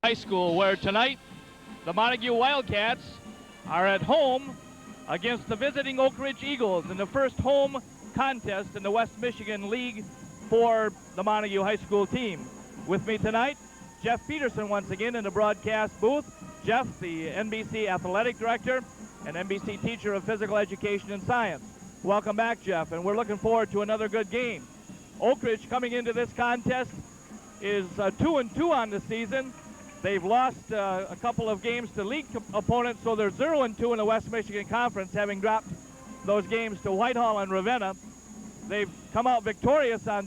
High School, where tonight the Montague Wildcats are at home against the visiting Oakridge Eagles in the first home contest in the West Michigan League for the Montague High School team. With me tonight, Jeff Peterson once again in the broadcast booth. Jeff, the NBC Athletic Director and NBC Teacher of Physical Education and Science. Welcome back, Jeff, and we're looking forward to another good game. Oakridge coming into this contest is 2-2 on the season. They've lost a couple of games to league opponents, so they're 0-2 in the West Michigan Conference, having dropped those games to Whitehall and Ravenna. They've come out victorious on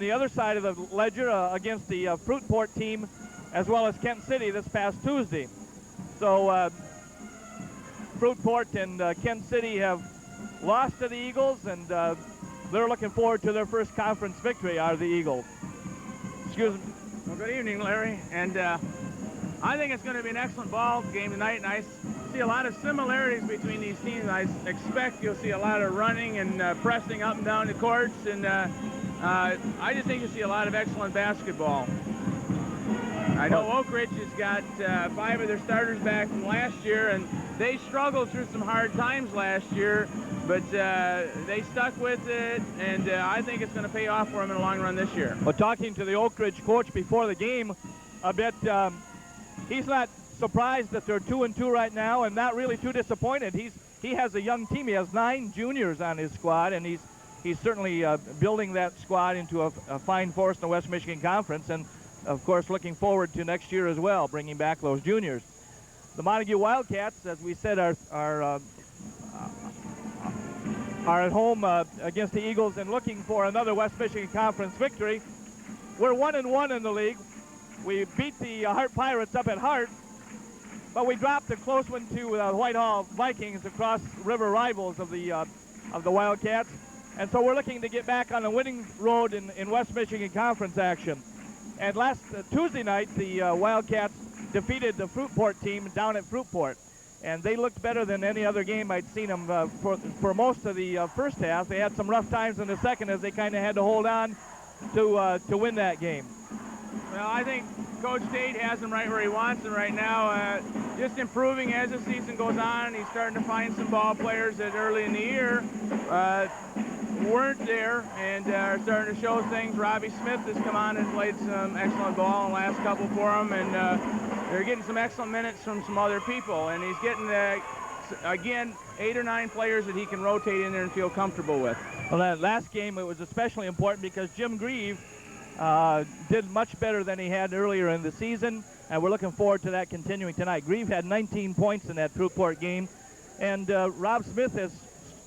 the other side of the ledger against the Fruitport team, as well as Kent City this past Tuesday. So Fruitport and Kent City have lost to the Eagles, and they're looking forward to their first conference victory, are the Eagles. Excuse me. Well, good evening, Larry. And I think it's going to be an excellent ball game tonight, and I see a lot of similarities between these teams. I expect you'll see a lot of running and pressing up and down the courts, and I just think you'll see a lot of excellent basketball. I know Oakridge has got 5 of their starters back from last year, and they struggled through some hard times last year, but they stuck with it, and I think it's going to pay off for them in the long run this year. Well, talking to the Oakridge coach before the game a bit, he's not surprised that they're 2-2 right now, and not really too disappointed. He has a young team. He has 9 juniors on his squad, and he's certainly building that squad into a fine force in the West Michigan Conference, and of course looking forward to next year as well, bringing back those juniors. The Montague Wildcats, as we said, are at home against the Eagles and looking for another West Michigan Conference victory. We're 1-1 in the league. We beat the Hart Pirates up at Hart, but we dropped a close one to Whitehall Vikings, across river rivals of the Wildcats. And so we're looking to get back on the winning road in West Michigan Conference action. And last Tuesday night, the Wildcats defeated the Fruitport team down at Fruitport. And they looked better than any other game I'd seen them for most of the first half. They had some rough times in the second as they kind of had to hold on to win that game. Well, I think Coach Tate has him right where he wants him right now. Just improving as the season goes on. He's starting to find some ball players that early in the year weren't there and are starting to show things. Robbie Smith has come on and played some excellent ball in the last couple for him, and they're getting some excellent minutes from some other people, and he's getting, again, 8 or 9 players that he can rotate in there and feel comfortable with. Well, that last game, it was especially important because Jim Grieve did much better than he had earlier in the season, and we're looking forward to that continuing tonight. Grieve had 19 points in that Fruitport game, and Rob Smith has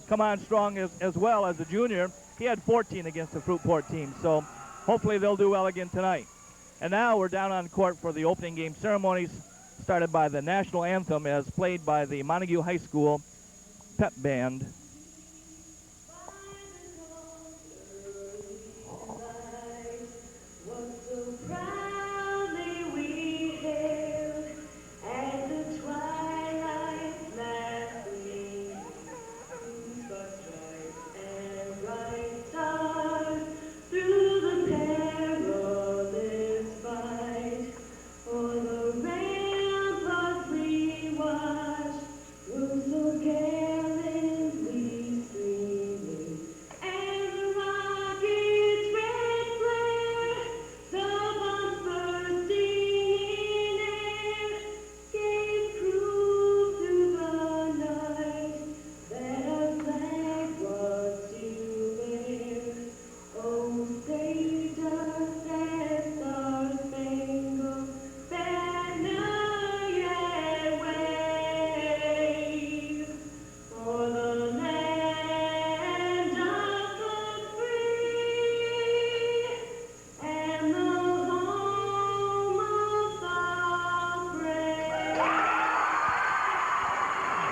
come on strong as well as a junior. He had 14 against the Fruitport team, so hopefully they'll do well again tonight. And now we're down on court for the opening game ceremonies, started by the national anthem as played by the Montague High School pep band.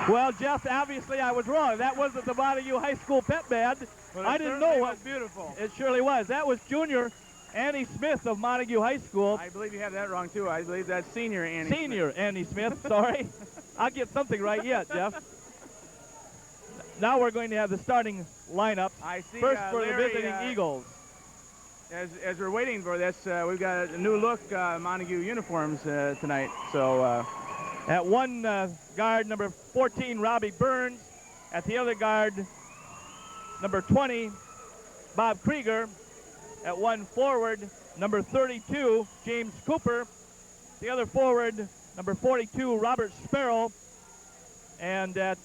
Well, Jeff, obviously I was wrong. That wasn't the Montague High School pep band. Well, I didn't know what. Was beautiful. It surely was. That was junior Annie Smith of Montague High School. I believe you have that wrong, too. I believe that's senior Annie Senior Smith. Annie Smith, sorry. I'll get something right yet, Jeff. Now we're going to have the starting lineup. I see, First for Larry, the visiting Eagles. as we're waiting for this, we've got a new look Montague uniforms tonight. So at one guard, number 14, Robbie Burns. At the other guard, number 20, Bob Krieger. At one forward, number 32, James Cooper. The other forward, number 42, Robert Sparrow. And at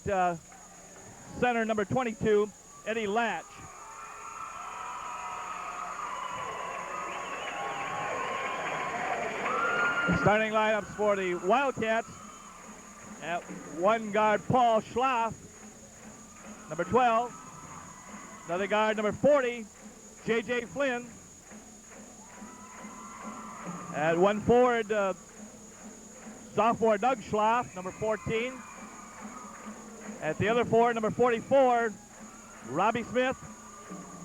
center, number 22, Eddie Latch. Starting lineups for the Wildcats. At one guard, Paul Schlaff, number 12. Another guard, number 40, J.J. Flynn. At one forward, sophomore Doug Schlaff, number 14. At the other forward, number 44, Robbie Smith.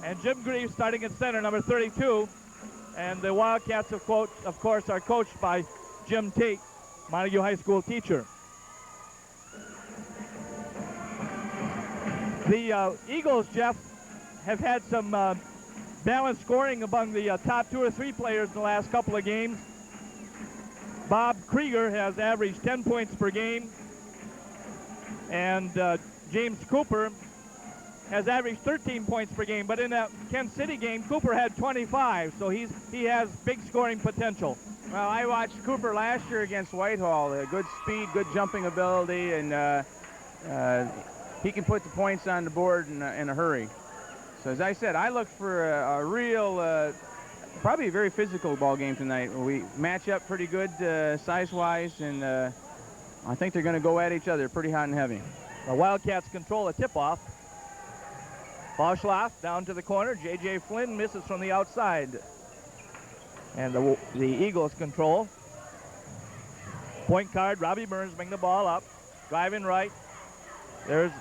And Jim Grieve starting at center, number 32. And the Wildcats, of course, are coached by Jim Tate, Montague High School teacher. The Eagles, Jeff, have had some balanced scoring among the top 2 or 3 players in the last couple of games. Bob Krieger has averaged 10 points per game, and James Cooper has averaged 13 points per game. But in that Kent City game, Cooper had 25, so he has big scoring potential. Well, I watched Cooper last year against Whitehall. Good speed, good jumping ability, and he can put the points on the board in a hurry. So as I said, I look for a real, probably a very physical ball game tonight. We match up pretty good size-wise, and I think they're going to go at each other pretty hot and heavy. The Wildcats control a tip-off. Paul Schlaff down to the corner. J.J. Flynn misses from the outside. And the Eagles control. Point guard, Robbie Burns, bring the ball up. Driving right. There's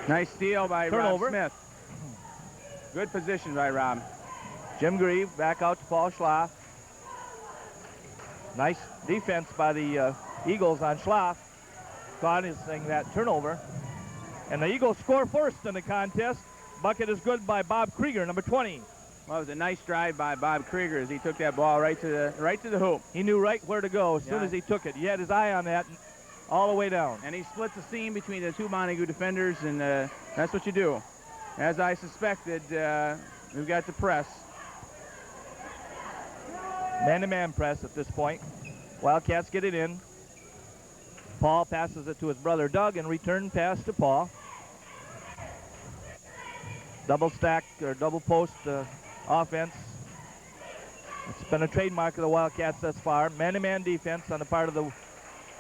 nice steal by turnover. Rob Smith. Good position by Rob. Jim Grieve back out to Paul Schlaff. Nice defense by the Eagles on Schlaff, causing that turnover. And the Eagles score first in the contest. Bucket is good by Bob Krieger, number 20. Well, it was a nice drive by Bob Krieger as he took that ball right to the hoop. He knew right where to go as soon as he took it. He had his eye on that all the way down. And he split the seam between the 2 Montague defenders, and that's what you do. As I suspected, we've got the press. Man-to-man press at this point. Wildcats get it in. Paul passes it to his brother Doug, and return pass to Paul. Double stack or double post offense. It's been a trademark of the Wildcats thus far. Man-to-man defense on the part of the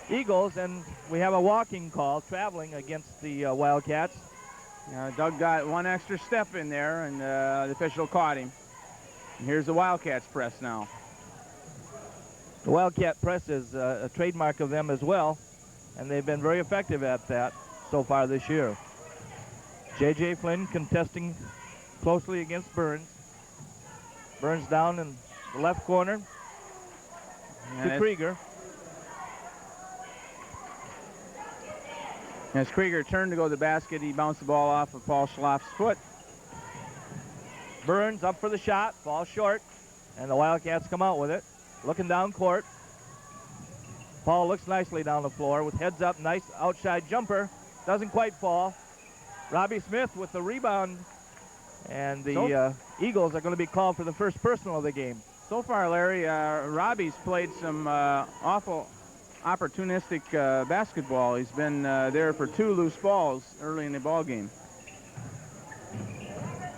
Eagles, and we have a walking call traveling against the Wildcats. Doug got one extra step in there, and the official caught him. And here's the Wildcats press now. The Wildcat press is a trademark of them as well, and they've been very effective at that so far this year. J.J. Flynn contesting closely against Burns. Burns down in the left corner to Krieger. As Krieger turned to go to the basket, he bounced the ball off of Paul Schlaff's foot. Burns up for the shot, falls short, and the Wildcats come out with it. Looking down court. Paul looks nicely down the floor with heads up, nice outside jumper. Doesn't quite fall. Robbie Smith with the rebound, and the Eagles are going to be called for the first personal of the game. So far, Larry, Robbie's played some awful opportunistic basketball. He's been there for 2 loose balls early in the ball game.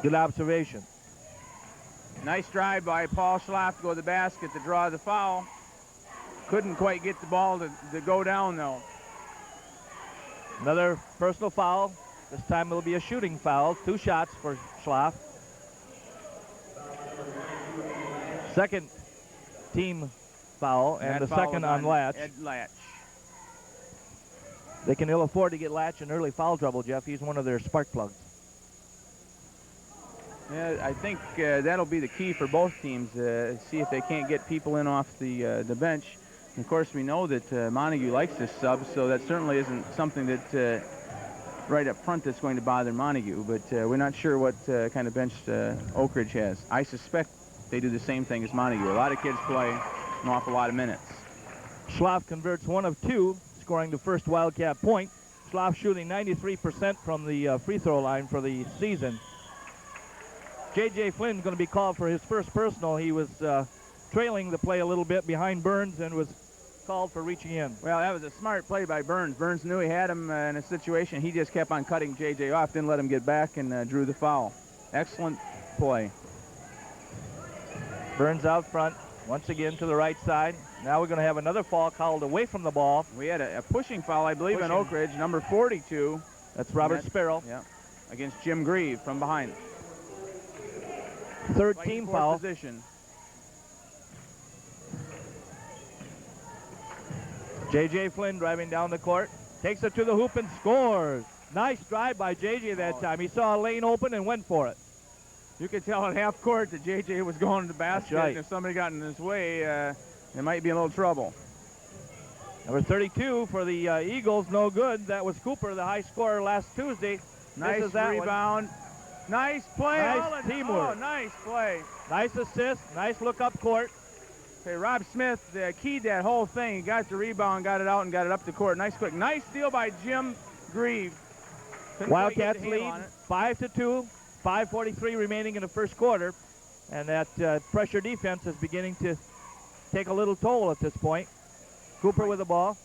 Good observation. Nice drive by Paul Schlaff to go to the basket to draw the foul. Couldn't quite get the ball to go down, though. Another personal foul. This time it'll be a shooting foul. 2 shots for Schlaff. Second team foul, and the second on Latch. Ed Latch. They can ill afford to get Latch in early foul trouble, Jeff. He's one of their spark plugs. Yeah, I think that'll be the key for both teams. See if they can't get people in off the bench. And of course, we know that Montague likes this sub, so that certainly isn't something that right up front that's going to bother Montague, but we're not sure what kind of bench Oakridge has. I suspect they do the same thing as Montague. A lot of kids play an awful lot of minutes. Schloff converts 1 of 2, scoring the first Wildcat point. Schloff shooting 93% from the free throw line for the season. J.J. Flynn's going to be called for his first personal. He was trailing the play a little bit behind Burns and was called for reaching in. Well, that was a smart play by Burns. Burns knew he had him in a situation. He just kept on cutting J.J. off, didn't let him get back, and drew the foul. Excellent play. Burns out front, once again to the right side. Now we're going to have another foul called away from the ball. We had a pushing foul, I believe, in Oakridge, number 42. That's Robert Sparrow. Yeah, against Jim Grieve from behind. Third team foul. Position. J.J. Flynn driving down the court, takes it to the hoop and scores. Nice drive by J.J. that time. He saw a lane open and went for it. You could tell at half court that J.J. was going to the basket, right. And if somebody got in his way, they might be in a little trouble. Number 32 for the Eagles, no good. That was Cooper, the high scorer last Tuesday. Nice rebound. Nice play. Nice teamwork. Oh, nice play. Nice assist. Nice look up court. Okay, Rob Smith keyed that whole thing. He got the rebound, got it out, and got it up the court. Nice quick. Nice steal by Jim Grieve. Wildcats lead 5-2. 5:43 remaining in the first quarter. And that pressure defense is beginning to take a little toll at this point. Cooper with the ball.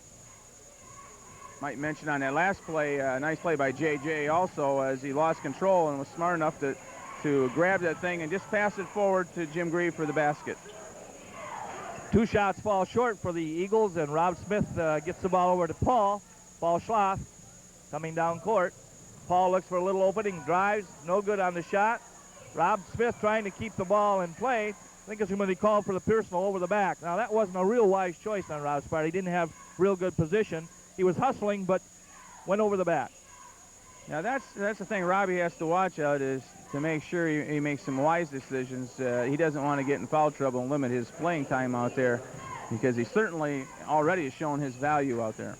Might mention on that last play, nice play by J.J. also, as he lost control and was smart enough to grab that thing and just pass it forward to Jim Grieve for the basket. 2 shots fall short for the Eagles, and Rob Smith gets the ball over to Paul. Paul Schloff coming down court. Paul looks for a little opening, drives, no good on the shot. Rob Smith trying to keep the ball in play. I think it's going to be called for the personal over the back. Now, that wasn't a real wise choice on Rob's part. He didn't have real good position. He was hustling, but went over the back. Now, that's the thing Robbie has to watch out, is to make sure he makes some wise decisions. He doesn't want to get in foul trouble and limit his playing time out there, because he certainly already has shown his value out there.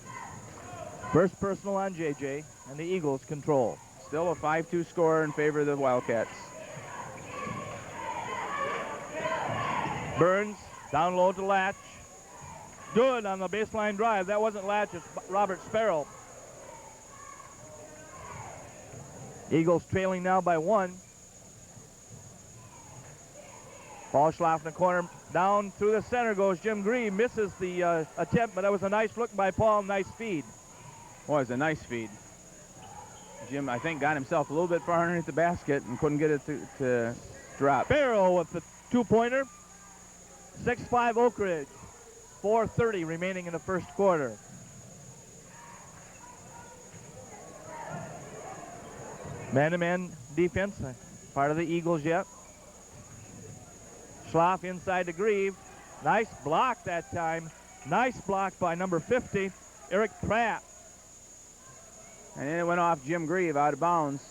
First personal on J.J., and the Eagles control. Still a 5-2 score in favor of the Wildcats. Burns down low to Latch. Good on the baseline drive. That wasn't Latch, it's Robert Sparrow. Eagles trailing now by 1. Paul Schloff in the corner. Down through the center goes Jim Grieve. Misses the attempt, but that was a nice look by Paul. Nice feed. Well, it was a nice feed. Jim, I think, got himself a little bit far underneath the basket and couldn't get it to drop. Sparrow with the 2-pointer. 6-5 Oakridge. 4:30 remaining in the first quarter. Man-to-man defense, part of the Eagles yet. Schloff inside to Grieve. Nice block that time. Nice block by number 50, Eric Pratt. And then it went off Jim Grieve out of bounds.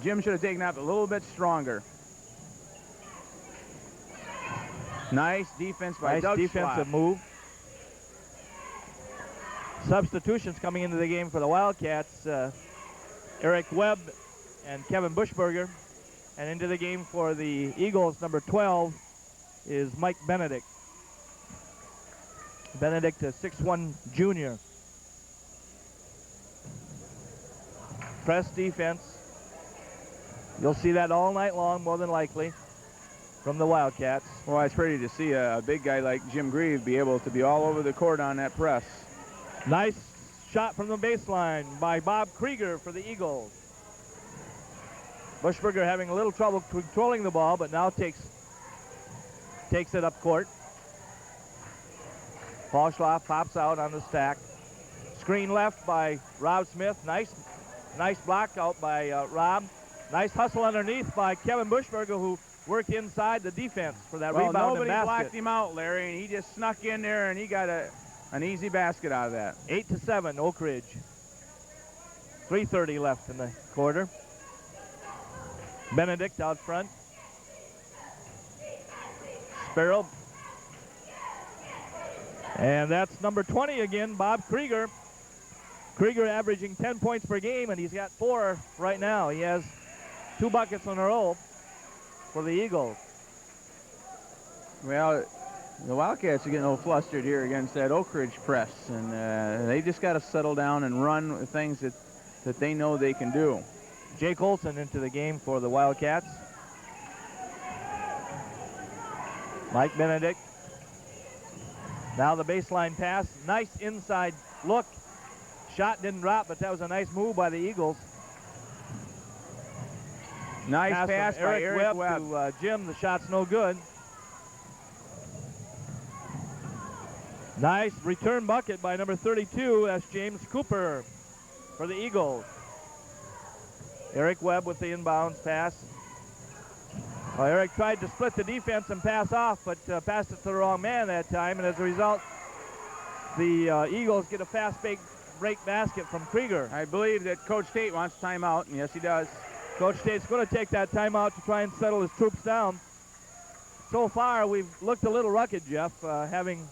Jim should have taken up a little bit stronger. Nice defense by Doug Nice defensive move. Substitutions coming into the game for the Wildcats. Eric Webb and Kevin Bushberger. And into the game for the Eagles, number 12 is Mike Benedict. Benedict, a 6'1" junior. Press defense. You'll see that all night long, more than likely, from the Wildcats. Well, it's pretty to see a big guy like Jim Grieve be able to be all over the court on that press. Nice shot from the baseline by Bob Krieger for the Eagles. Bushberger having a little trouble controlling the ball, but now takes it up court. Paul Schloff pops out on the stack. Screen left by Rob Smith. Nice block out by Rob. Nice hustle underneath by Kevin Bushberger, who worked inside the defense for that rebound and basket. Nobody blocked him out, Larry, and he just snuck in there, and he got an easy basket out of that. 8-7, Oakridge. 3:30 left in the quarter. Benedict out front. Sparrow. And that's number 20 again, Bob Krieger. Krieger averaging 10 points per game, and he's got 4 right now. He has 2 buckets in a row for the Eagles. Well, the Wildcats are getting a little flustered here against that Oakridge press, and they just got to settle down and run with things that they know they can do. Jake Olson into the game for the Wildcats. Mike Benedict. Now the baseline pass. Nice inside look. Shot didn't drop, but that was a nice move by the Eagles. Nice pass by Eric Webb to Jim. The shot's no good. Nice return bucket by number 32. That's James Cooper for the Eagles. Eric Webb with the inbounds pass. Well, Eric tried to split the defense and pass off, but passed it to the wrong man that time, and as a result, the Eagles get a fast break basket from Krieger. I believe that Coach Tate wants timeout, and yes, he does. Coach Tate's going to take that timeout to try and settle his troops down. So far, we've looked a little rugged, Jeff, having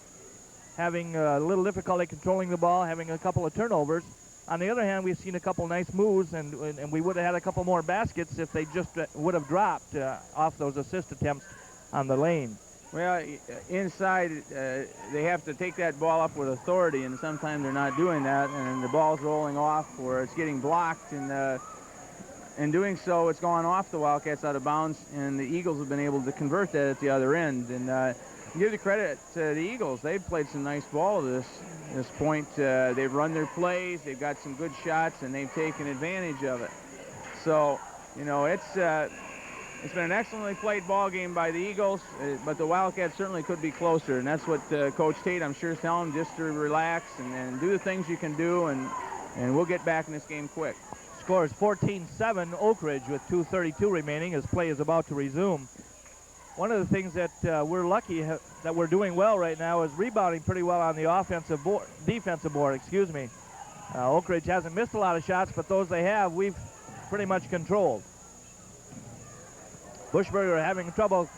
a little difficulty controlling the ball, having a couple of turnovers. On the other hand, we've seen a couple nice moves, and we would have had a couple more baskets if they just would have dropped off those assist attempts on the lane. Well, inside, they have to take that ball up with authority, and sometimes they're not doing that, and the ball's rolling off or it's getting blocked, and in doing so, it's gone off the Wildcats out of bounds, and the Eagles have been able to convert that at the other end. And give the credit to the Eagles. They've played some nice ball to this point. They've run their plays, they've got some good shots, and they've taken advantage of it. So, you know, it's been an excellently played ball game by the Eagles, but the Wildcats certainly could be closer, and that's what Coach Tate, I'm sure, is telling them, just to relax and do the things you can do, and we'll get back in this game quick. Score is 14-7 Oakridge with 2:32 remaining as play is about to resume. One of the things that we're lucky that we're doing well right now is rebounding pretty well on the defensive board, excuse me. Oakridge hasn't missed a lot of shots, but those they have, we've pretty much controlled. Bushberger having trouble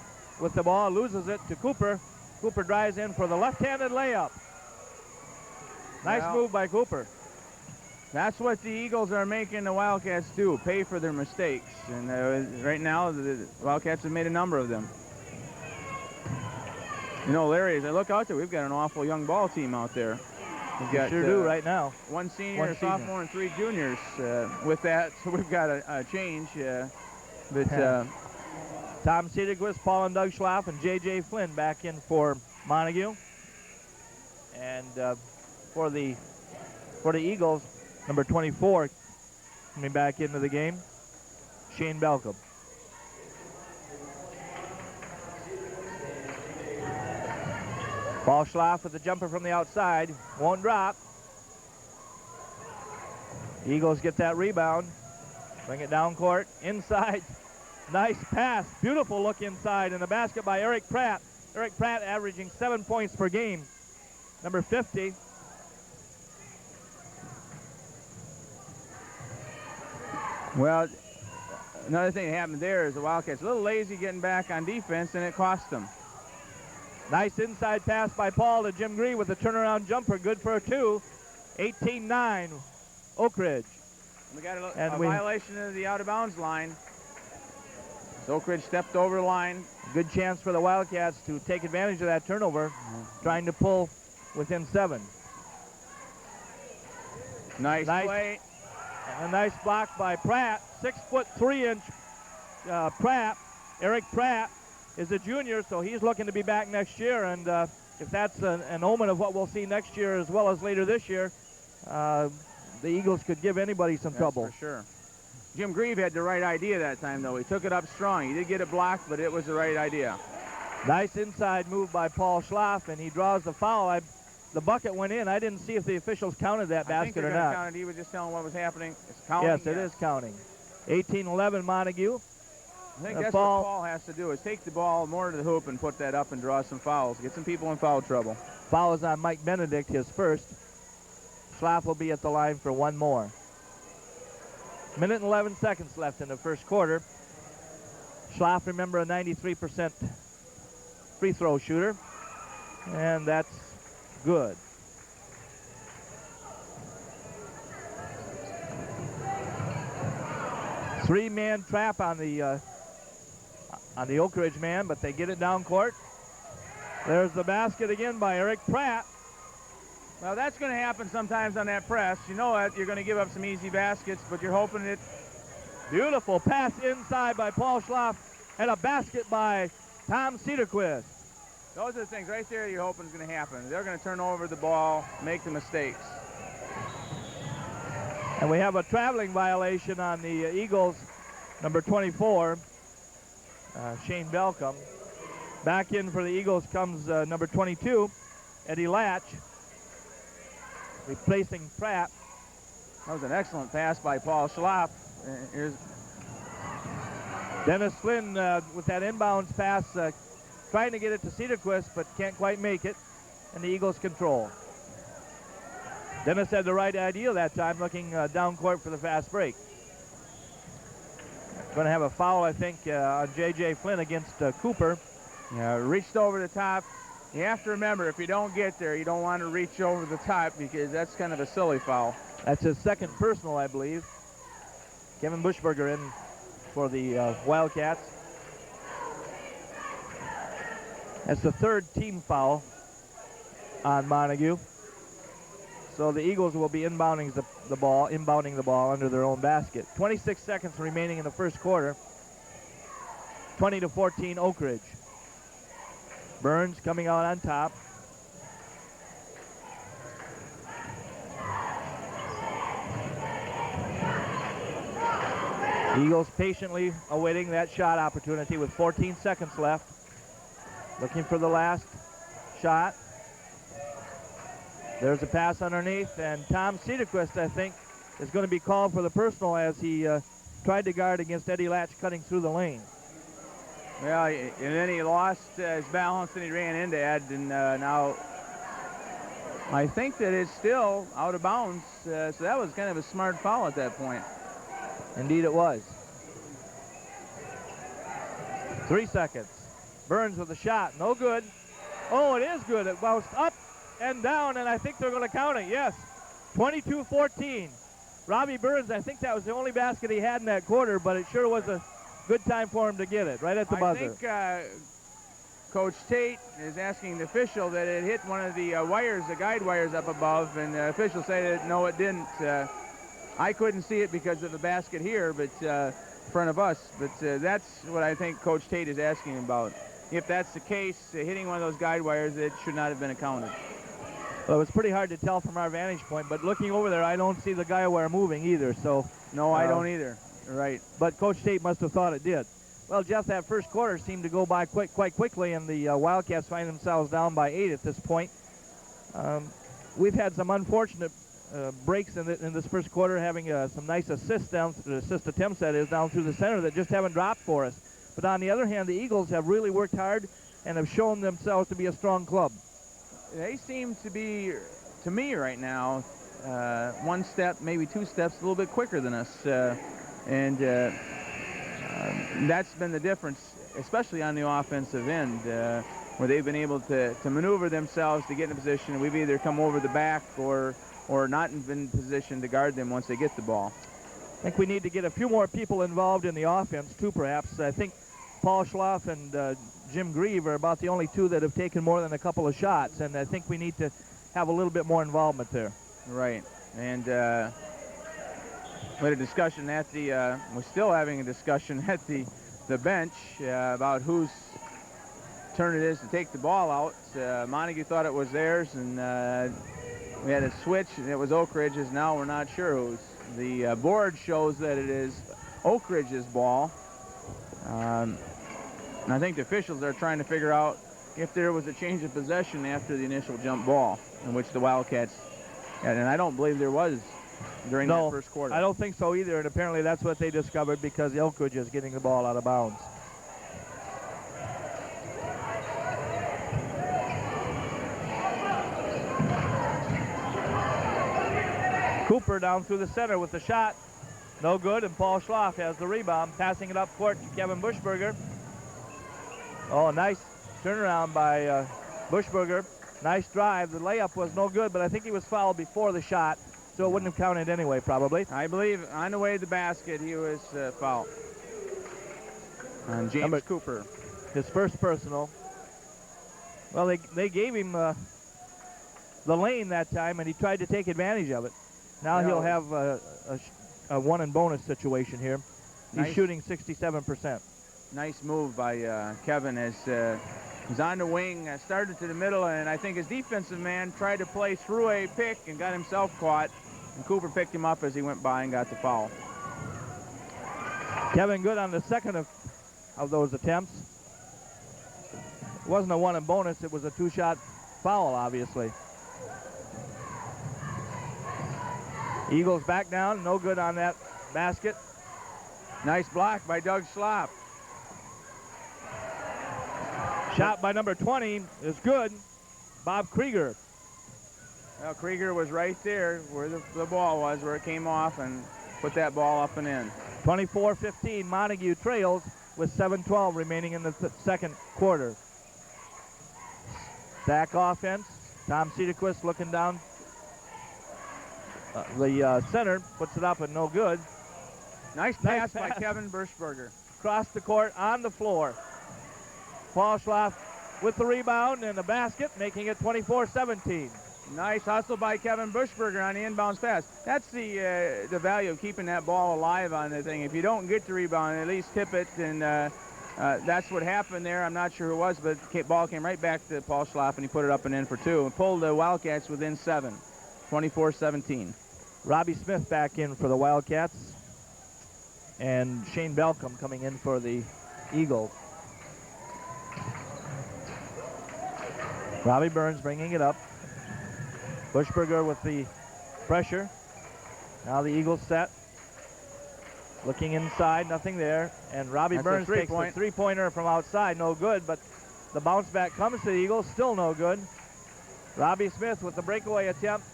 with the ball, loses it to Cooper. Cooper drives in for the left-handed layup. Nice move by Cooper. That's what the Eagles are making the Wildcats do, pay for their mistakes. And right now, the Wildcats have made a number of them. You know, Larry, as I look out there, we've got an awful young ball team out there. We've got, sure do right now. One senior, a sophomore, and 3 juniors with that. So we've got a change. Tom Sedequist, Paul and Doug Schlaff, and J.J. Flynn back in for Montague. And for the Eagles, number 24 coming back into the game, Shane Belcom. Paul Schlaff with the jumper from the outside, won't drop. Eagles get that rebound, bring it down court, inside. Nice pass, beautiful look inside, and the basket by Eric Pratt. Eric Pratt averaging 7 points per game, number 50. Well, another thing that happened there is the Wildcats a little lazy getting back on defense, and it cost them. Nice inside pass by Paul to Jim Green with a turnaround jumper, good for a 2. 18-9, Oakridge. We got a violation of the out-of-bounds line. So Oakridge stepped over the line. Good chance for the Wildcats to take advantage of that turnover, trying to pull within 7. Nice play. And a nice block by Pratt. 6', 3-inch Pratt. Eric Pratt is a junior, so he's looking to be back next year. And if that's an omen of what we'll see next year as well as later this year, the Eagles could give anybody some trouble. For sure. Jim Grieve had the right idea that time, though. He took it up strong. He did get it blocked, but it was the right idea. Nice inside move by Paul Schlaff, and he draws the foul. The bucket went in. I didn't see if the officials counted that basket or not. Counted. He was just telling what was happening. It's counting. Yes, it is counting. 18-11 Montague. I think that's what Paul has to do, is take the ball more to the hoop and put that up and draw some fouls. Get some people in foul trouble. Foul is on Mike Benedict, his first. Schlaff will be at the line for one more. Minute and 11 seconds left in the first quarter. Schlaff, remember, a 93% free throw shooter, and that's good. Three-man trap on the Oakridge man, but they get it down court. There's the basket again by Eric Pratt. Well, that's going to happen sometimes on that press. You know it. You're going to give up some easy baskets, but you're hoping it. Beautiful pass inside by Paul Schloff, and a basket by Tom Cedarquist. Those are the things right there you're hoping is going to happen. They're going to turn over the ball, make the mistakes. And we have a traveling violation on the Eagles, number 24, Shane Belcom. Back in for the Eagles comes number 22, Eddie Latch, replacing Pratt. That was an excellent pass by Paul Schlopp. Here's Dennis Flynn with that inbounds pass, trying to get it to Cedarquist, but can't quite make it, and the Eagles control. Dennis had the right idea that time, looking down court for the fast break. Going to have a foul, I think, on J.J. Flynn against Cooper. Yeah, reached over the top. You have to remember, if you don't get there, you don't want to reach over the top because that's kind of a silly foul. That's his second personal, I believe. Kevin Buschberger in for the Wildcats. That's the third team foul on Montague. So the Eagles will be inbounding the ball under their own basket. 26 seconds remaining in the first quarter. 20-14 Oakridge. Burns coming out on top. Eagles patiently awaiting that shot opportunity with 14 seconds left. Looking for the last shot. There's a pass underneath, and Tom Cedarquist, I think, is going to be called for the personal as he tried to guard against Eddie Latch cutting through the lane. Well, and then he lost his balance and he ran into Ed, and now I think that it's still out of bounds, so that was kind of a smart foul at that point. Indeed it was. 3 seconds. Burns with a shot, no good. Oh, it is good. It bounced up and down, and I think they're going to count it, yes. 22-14. Robbie Burns, I think that was the only basket he had in that quarter, but it sure was a good time for him to get it, right at the buzzer. I think Coach Tate is asking the official that it hit one of the wires, the guide wires up above, and the official said that no, it didn't. I couldn't see it because of the basket here, but in front of us, but that's what I think Coach Tate is asking about. If that's the case, hitting one of those guide wires, it should not have been accounted. Well, it was pretty hard to tell from our vantage point, but looking over there, I don't see the guide wire moving either, so. No, I don't either. Right. But Coach Tate must have thought it did. Well, Jeff, that first quarter seemed to go by quite quickly, and the Wildcats find themselves down by 8 at this point. We've had some unfortunate breaks in this first quarter, having some nice assist attempts, that is, down through the center that just haven't dropped for us. But on the other hand, the Eagles have really worked hard and have shown themselves to be a strong club. They seem to be, to me right now, one step, maybe 2 steps, a little bit quicker than us. And that's been the difference, especially on the offensive end, where they've been able to maneuver themselves to get in a position. We've either come over the back or not been in position to guard them once they get the ball. I think we need to get a few more people involved in the offense, too, perhaps. I think Paul Schloff and Jim Grieve are about the only 2 that have taken more than a couple of shots, and I think we need to have a little bit more involvement there. Right. And we had a discussion at the, we're still having a discussion at the bench about whose turn it is to take the ball out. Montague thought it was theirs, and we had a switch, and it was Oakridge's. Now we're not sure whose. The board shows that it is Oakridge's ball. And I think the officials are trying to figure out if there was a change of possession after the initial jump ball, in which the Wildcats, and I don't believe there was during that first quarter. I don't think so either, and apparently that's what they discovered because Oakridge is getting the ball out of bounds. Cooper down through the center with the shot. No good, and Paul Schloff has the rebound, passing it up court to Kevin Buschberger. Oh, nice turnaround by Buschberger. Nice drive. The layup was no good, but I think he was fouled before the shot. so it wouldn't have counted anyway, probably. I believe on the way to the basket, he was fouled on James Cooper. His first personal. Well, they gave him the lane that time, and he tried to take advantage of it. Now he'll have a one and bonus situation here. He's shooting 67%. Nice move by Kevin as he's on the wing, started to the middle, and I think his defensive man tried to play through a pick and got himself caught, and Cooper picked him up as he went by and got the foul. Kevin good on the second of those attempts. It wasn't a one and bonus, it was a two-shot foul, obviously. Eagles back down, no good on that basket. Nice block by Doug Schlapp. Shot by number 20 is good. Bob Krieger. Well, Krieger was right there where the ball was, where it came off, and put that ball up and in. 24-15, Montague trails with 7:12 remaining in the second quarter. Sack offense. Tom Cedarquist looking down. The center puts it up and no good. Nice pass by Kevin Bushberger. Across the court on the floor. Paul Schlaff with the rebound and the basket, making it 24-17. Nice hustle by Kevin Bushberger on the inbounds pass. That's the value of keeping that ball alive on the thing. If you don't get the rebound, at least tip it, and that's what happened there. I'm not sure who it was, but the ball came right back to Paul Schlaff, and he put it up and in for two and pulled the Wildcats within 7, 24-17. Robbie Smith back in for the Wildcats, and Shane Belcom coming in for the Eagles. Robbie Burns bringing it up. Bushberger with the pressure. Now the Eagles set. Looking inside, nothing there. And Robbie Burns takes the three-pointer from outside, no good, but the bounce back comes to the Eagles, still no good. Robbie Smith with the breakaway attempt.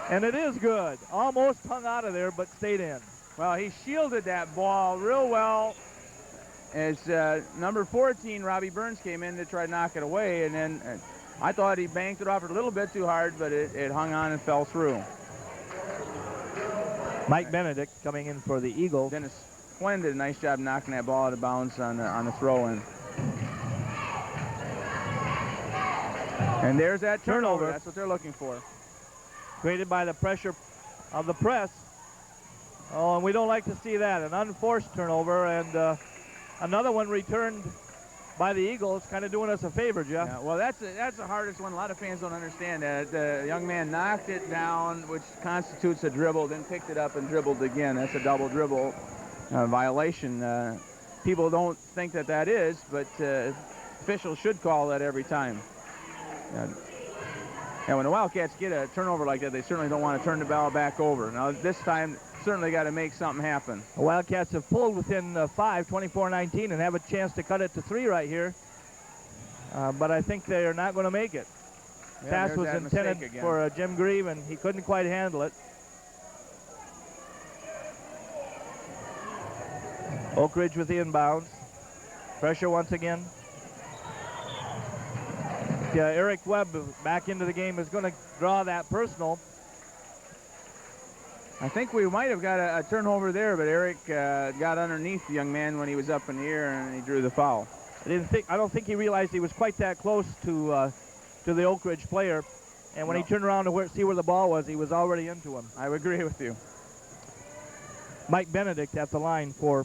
And it is good. Almost hung out of there, but stayed in. Well, he shielded that ball real well as number 14, Robbie Burns, came in to try to knock it away, and then I thought he banked it off a little bit too hard, but it hung on and fell through. Mike Benedict coming in for the Eagles. Dennis Flynn did a nice job knocking that ball out of bounds on the throw-in. And there's that turnover. That's what they're looking for. Created by the pressure of the press. Oh, and we don't like to see that. An unforced turnover, and another one returned by the Eagles, kind of doing us a favor, Jeff. Yeah, well, that's the hardest one. A lot of fans don't understand that. The young man knocked it down, which constitutes a dribble, then picked it up and dribbled again. That's a double dribble violation. People don't think that is, but officials should call that every time. And when the Wildcats get a turnover like that, they certainly don't want to turn the ball back over. Now, this time, certainly got to make something happen. The Wildcats have pulled within 5, 24-19, and have a chance to cut it to 3 right here. But I think they are not going to make it. Yeah, Pass was intended for Jim Grieve, and he couldn't quite handle it. Oakridge with the inbounds. Pressure once again. Eric Webb back into the game is going to draw that personal. I think we might have got a turnover there, but Eric got underneath the young man when he was up in the air, and he drew the foul. I don't think he realized he was quite that close to the Oakridge player, and when he turned around to see where the ball was, he was already into him. I would agree with you. Mike Benedict at the line for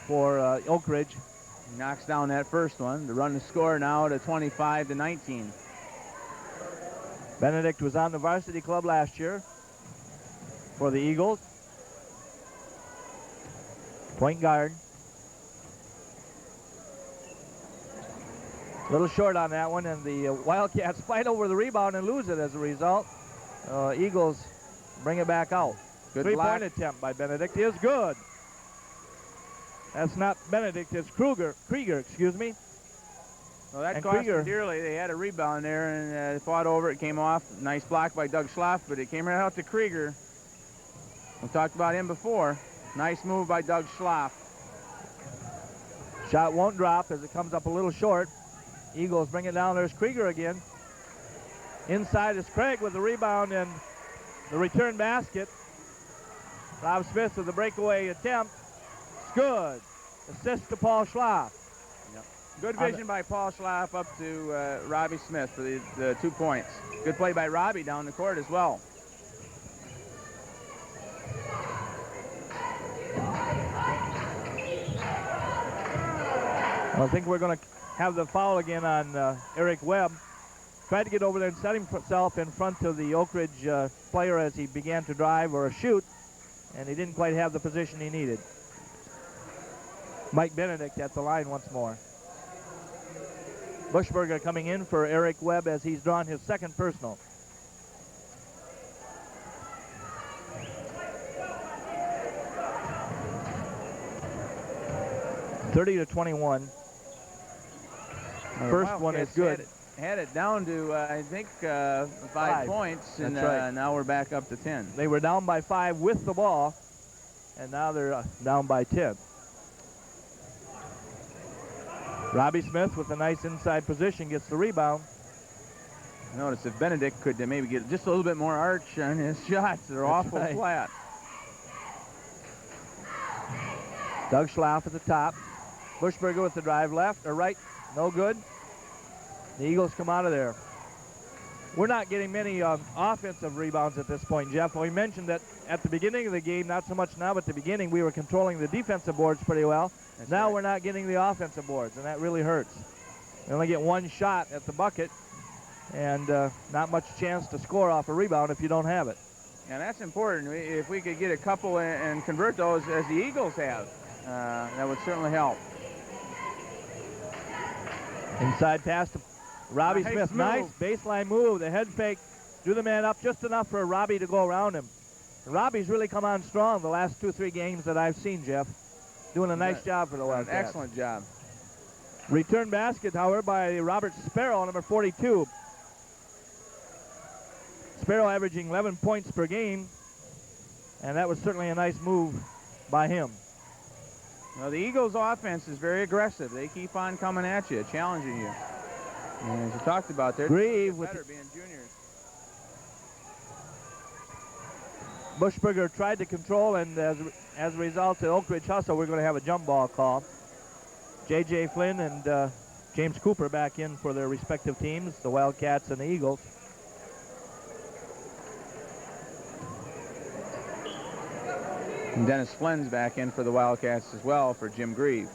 Oakridge. He knocks down that first one to run the score now to 25-19. Benedict was on the varsity club last year for the Eagles. Point guard. A little short on that one, and the Wildcats fight over the rebound and lose it as a result. Eagles bring it back out. Good three-point attempt by Benedict is good. That's not Benedict, it's Krieger, excuse me. Well, that cost them dearly. They had a rebound there, and they fought over it, came off. Nice block by Doug Schlaff, but it came right out to Krieger. We talked about him before. Nice move by Doug Schlaff. Shot won't drop as it comes up a little short. Eagles bring it down. There's Krieger again. Inside is Craig with the rebound, and the return basket. Rob Smith with the breakaway attempt. It's good. Assist to Paul Schlaff. Yep. Good vision by Paul Schlaff up to Robbie Smith for the 2 points. Good play by Robbie down the court as well. I think we're going to have the foul again on Eric Webb. Tried to get over there and set himself in front of the Oakridge player as he began to drive or shoot, and he didn't quite have the position he needed. Mike Benedict at the line once more. Buschberger coming in for Eric Webb as he's drawn his second personal. (30-21). First one is good. Had it down to, I think, 5 points, and right. Now we're back up to 10. They were down by 5 with the ball, and now they're down by 10. Robbie Smith with a nice inside position gets the rebound. Notice if Benedict could maybe get just a little bit more arch on his shots, they're awful flat. Doug Schlaff at the top. Buschberger with the drive left or right, no good. The Eagles come out of there. We're not getting many offensive rebounds at this point, Jeff. We mentioned that at the beginning of the game, not so much now, but at the beginning we were controlling the defensive boards pretty well. That's now right. We're not getting the offensive boards, and that really hurts. We only get one shot at the bucket, and not much chance to score off a rebound if you don't have it. And that's important. If we could get a couple and convert those as the Eagles have, that would certainly help. Inside pass to Robbie Nice Smith. move. Nice baseline move. The head fake drew the man up just enough for Robbie to go around him. And Robbie's really come on strong the last 2-3 games that I've seen, Jeff. Doing a nice job for the Wildcats. Excellent job. Return basket, however, by Robert Sparrow, number 42. Sparrow averaging 11 points per game, and that was certainly a nice move by him. Well, the Eagles' offense is very aggressive. They keep on coming at you, challenging you. And as you talked about, they're Grieve with better being juniors. Buschberger tried to control, and as a result, the Oakridge hustle, we're going to have a jump ball call. J.J. Flynn and James Cooper back in for their respective teams, the Wildcats and the Eagles. And Dennis Flynn's back in for the Wildcats as well for Jim Grieve.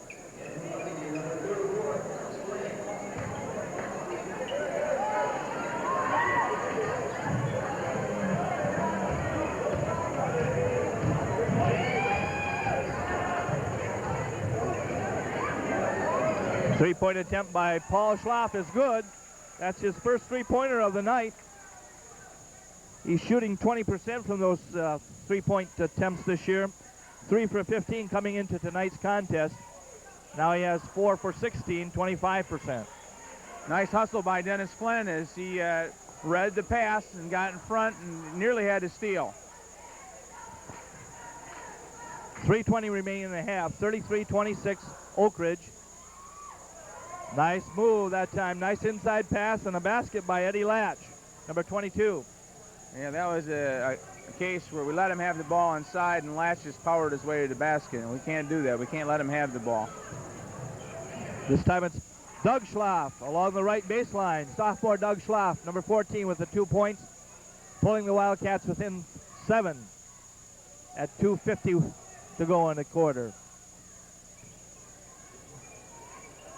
Three-point attempt by Paul Schlaff is good. That's his first three-pointer of the night. He's shooting 20% from those three-point attempts this year. 3 for 15 coming into tonight's contest. Now he has 4 for 16, 25%. Nice hustle by Dennis Flynn as he read the pass and got in front and nearly had to steal. 3:20 remaining in the half. 33-26 Oakridge. Nice move that time. Nice inside pass and a basket by Eddie Latch, number 22. Yeah, that was a case where we let him have the ball inside and Latch just powered his way to the basket, and we can't do that. We can't let him have the ball. This time it's Doug Schlaff along the right baseline. Sophomore Doug Schlaff, number 14, with the 2 points, pulling the Wildcats within 7 at 2:50 to go in the quarter.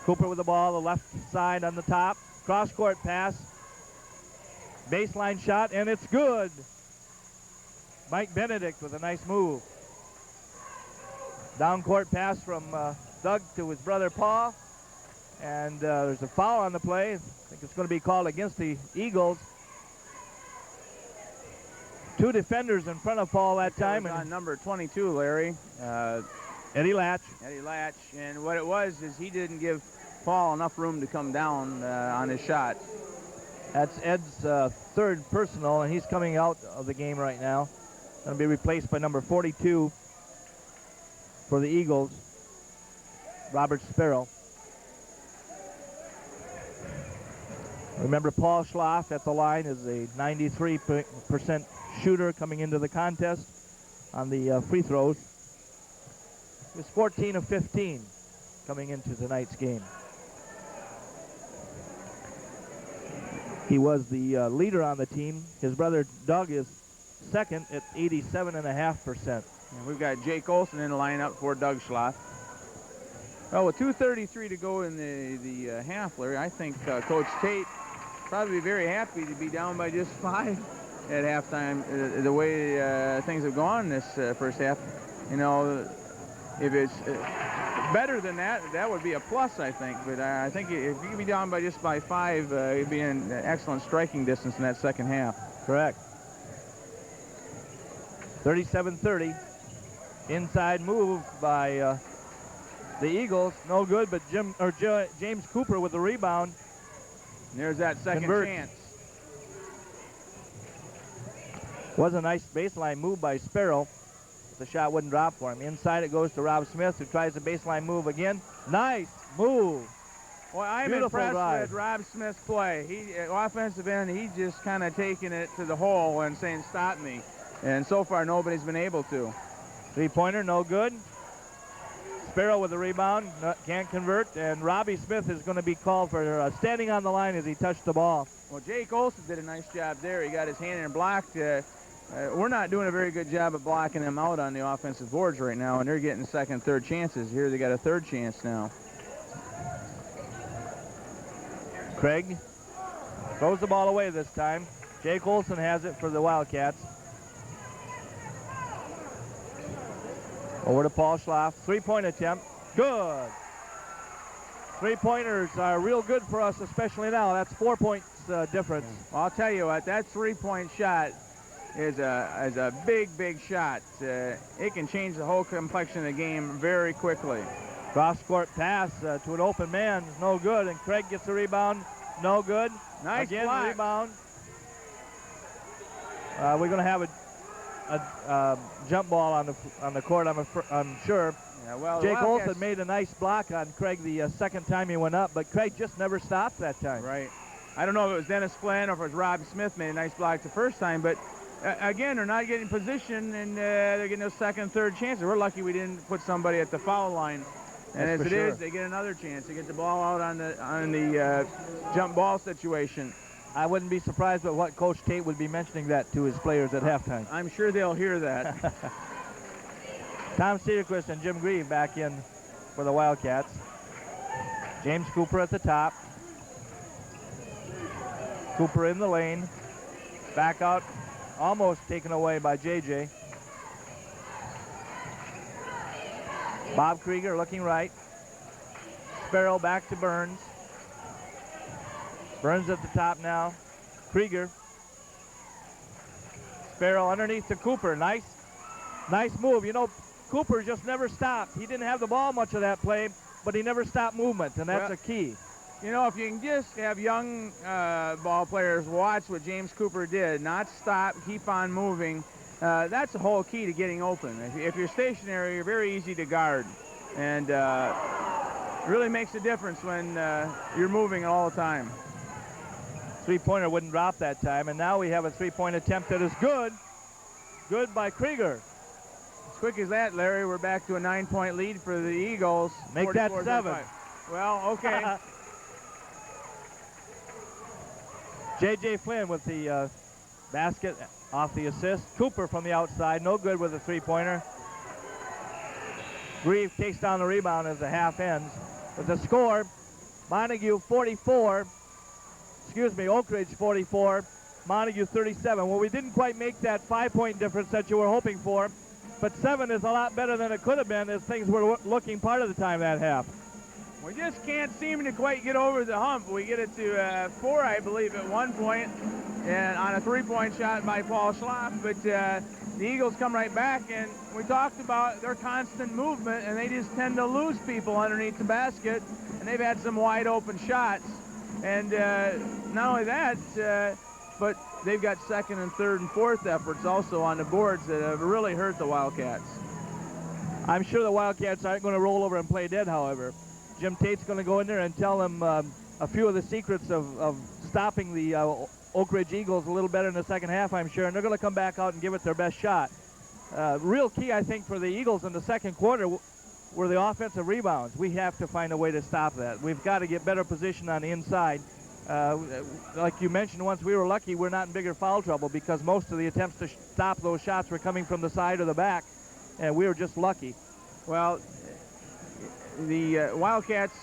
Cooper with the ball, the left side on the top. Cross-court pass. Baseline shot, and it's good. Mike Benedict with a nice move. Down-court pass from Doug to his brother Paul. And there's a foul on the play. I think it's going to be called against the Eagles. 2 defenders in front of Paul that time. And on number 22, Larry. Eddie Latch. Eddie Latch. And what it was is he didn't give Paul enough room to come down on his shot. That's Ed's third personal, and he's coming out of the game right now. Going to be replaced by number 42 for the Eagles, Robert Sparrow. Remember, Paul Schloff at the line is a 93% shooter coming into the contest on the free throws. He was 14 of 15 coming into tonight's game. He was the leader on the team. His brother Doug is second at 87.5%. And we've got Jake Olson in the lineup for Doug Schloff. Well, with 2:33 to go in the half, Larry, I think Coach Tate probably be very happy to be down by just 5 at halftime. The way things have gone this first half, you know, if it's better than that, that would be a plus, I think. But I think if you could be down by just by 5, it'd be an excellent striking distance in that second half. Correct. 37-30. Inside move by the Eagles, no good, but James Cooper with the rebound. And there's that second chance. Was a nice baseline move by Sparrow. The shot wouldn't drop for him. Inside it goes to Rob Smith, who tries the baseline move again. Nice move. Well, I'm Beautiful impressed drive. with Rob Smith's play. He, offensive end, he's just kind of taking it to the hole and saying, stop me. And so far, nobody's been able to. Three-pointer, no good. Sparrow with the rebound, can't convert, and Robbie Smith is going to be called for standing on the line as he touched the ball. Well, Jake Olson did a nice job there. He got his hand in and blocked. We're not doing a very good job of blocking them out on the offensive boards right now, and they're getting second, third chances. Here they got a third chance now. Craig throws the ball away this time. Jake Olson has it for the Wildcats. Over to Paul Schloff. Three-point attempt. Good. Three-pointers are real good for us, especially now. That's 4 points difference. Well, I'll tell you what, that three-point shot is a big, big shot. It can change the whole complexion of the game very quickly. Cross-court pass to an open man is no good, and Craig gets the rebound. No good. Nice Again, block. Rebound. We're going to have a jump ball on the court, I'm sure. Yeah, well, Jake Olson made a nice block on Craig the second time he went up, but Craig just never stopped that time. Right. I don't know if it was Dennis Flynn or if it was Rob Smith made a nice block the first time, but again, they're not getting position, and they're getting those second, third chances. We're lucky we didn't put somebody at the foul line. And as it is, they get another chance. They get the ball out on the jump ball situation. I wouldn't be surprised but what Coach Tate would be mentioning that to his players at halftime. I'm sure they'll hear that. Tom Cedarquist and Jim Grieve back in for the Wildcats. James Cooper at the top. Cooper in the lane. Back out, almost taken away by JJ. Bob Krieger looking right. Sparrow back to Burns. Burns at the top now. Krieger. Sparrow underneath to Cooper. Nice move. You know, Cooper just never stopped. He didn't have the ball much of that play, but he never stopped movement, and that's a key. You know, if you can just have young ball players watch what James Cooper did, not stop, keep on moving, that's the whole key to getting open. If you're stationary, you're very easy to guard. And it really makes a difference when you're moving all the time. Three-pointer wouldn't drop that time, and now we have a three-point attempt that is good. Good by Krieger. As quick as that, Larry, we're back to a 9-point lead for the Eagles. Make that 7. Well, okay. J.J. Flynn with the basket off the assist. Cooper from the outside, no good with a three-pointer. Grieve takes down the rebound as the half ends. With the score, Montague 44, Oakridge 44, Montague 37. Well, we didn't quite make that 5-point difference that you were hoping for, but 7 is a lot better than it could have been as things were looking part of the time that half. We just can't seem to quite get over the hump. We get it to 4, I believe, at one point, and on a three-point shot by Paul Schloff, but the Eagles come right back, and we talked about their constant movement, and they just tend to lose people underneath the basket, and they've had some wide-open shots. And not only that, but they've got second and third and fourth efforts also on the boards that have really hurt the Wildcats. I'm sure the Wildcats aren't going to roll over and play dead, however. Jim Tate's going to go in there and tell them a few of the secrets of stopping the Oakridge Eagles a little better in the second half, I'm sure, and they're going to come back out and give it their best shot. Real key, I think, for the Eagles in the second quarter were the offensive rebounds. We have to find a way to stop that. We've got to get better position on the inside. Like you mentioned once, we were lucky we're not in bigger foul trouble because most of the attempts to stop those shots were coming from the side or the back, and we were just lucky. Well, the Wildcats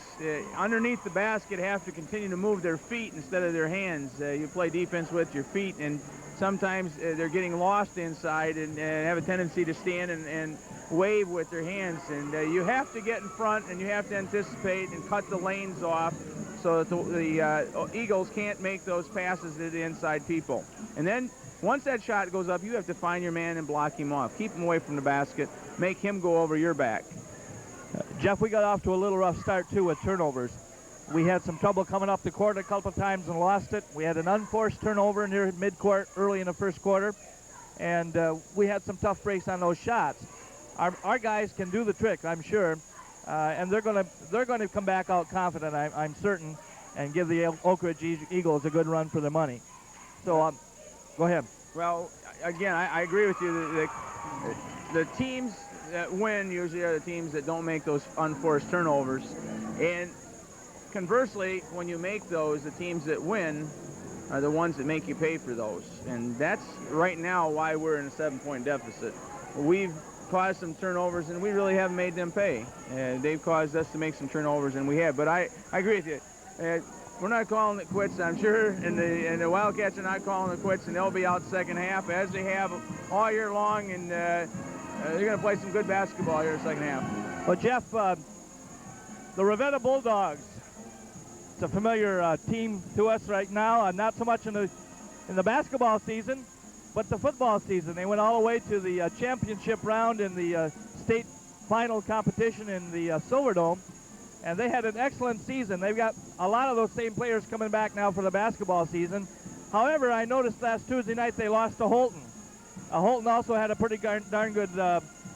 underneath the basket have to continue to move their feet instead of their hands. You play defense with your feet, and sometimes they're getting lost inside and have a tendency to stand and wave with their hands. And you have to get in front, and you have to anticipate and cut the lanes off so that the Eagles can't make those passes to the inside people. And then once that shot goes up, you have to find your man and block him off. Keep him away from the basket. Make him go over your back. Jeff, we got off to a little rough start, too, with turnovers. We had some trouble coming up the court a couple of times and lost it. We had an unforced turnover near midcourt early in the first quarter, and we had some tough breaks on those shots. Our guys can do the trick, I'm sure, and they're going to come back out confident, I'm certain, and give the Oakridge Eagles a good run for their money. So, go ahead. Well, again, I agree with you. The teams that win usually are the teams that don't make those unforced turnovers. And conversely, when you make those, the teams that win are the ones that make you pay for those. And that's right now why we're in a 7-point deficit. We've caused some turnovers, and we really haven't made them pay. They've caused us to make some turnovers, and we have. But I agree with you. We're not calling it quits, I'm sure, and the Wildcats are not calling it quits, and they'll be out second half, as they have all year long, and they're going to play some good basketball here in the second half. Well, Jeff, the Ravenna Bulldogs, it's a familiar team to us right now, not so much in the basketball season, but the football season. They went all the way to the championship round in the state final competition in the Silverdome, and they had an excellent season. They've got a lot of those same players coming back now for the basketball season. However, I noticed last Tuesday night they lost to Holton. Holton also had a pretty darn good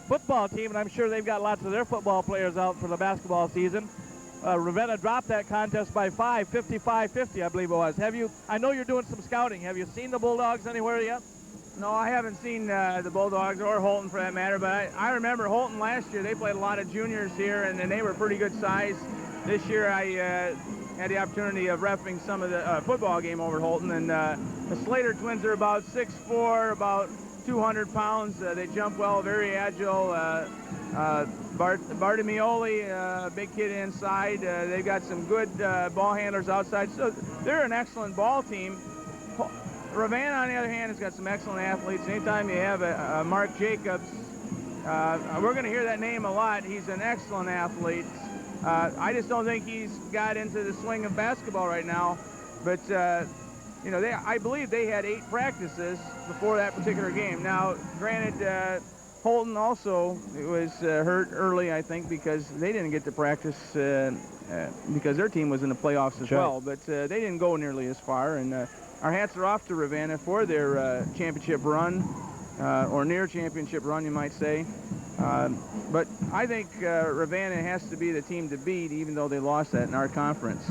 football team, and I'm sure they've got lots of their football players out for the basketball season. Ravenna dropped that contest by 5, 55-50, I believe it was. I know you're doing some scouting. Have you seen the Bulldogs anywhere yet? No, I haven't seen the Bulldogs or Holton for that matter, but I remember Holton last year. They played a lot of juniors here, and they were pretty good size. This year I had the opportunity of reffing some of the football game over Holton, and the Slater twins are about 6'4", about 200 pounds. They jump well, very agile. Bartimioli, a big kid inside. They've got some good ball handlers outside, so they're an excellent ball team. Ravenna, on the other hand, has got some excellent athletes. Anytime you have a Mark Jacobs, we're going to hear that name a lot. He's an excellent athlete. I just don't think he's got into the swing of basketball right now. But, you know, I believe they had 8 practices before that particular game. Now, granted, Holton also was hurt early, I think, because they didn't get to practice because their team was in the playoffs as well. But they didn't go nearly as far. And our hats are off to Ravenna for their championship run, or near championship run, you might say. But I think Ravenna has to be the team to beat, even though they lost that in our conference.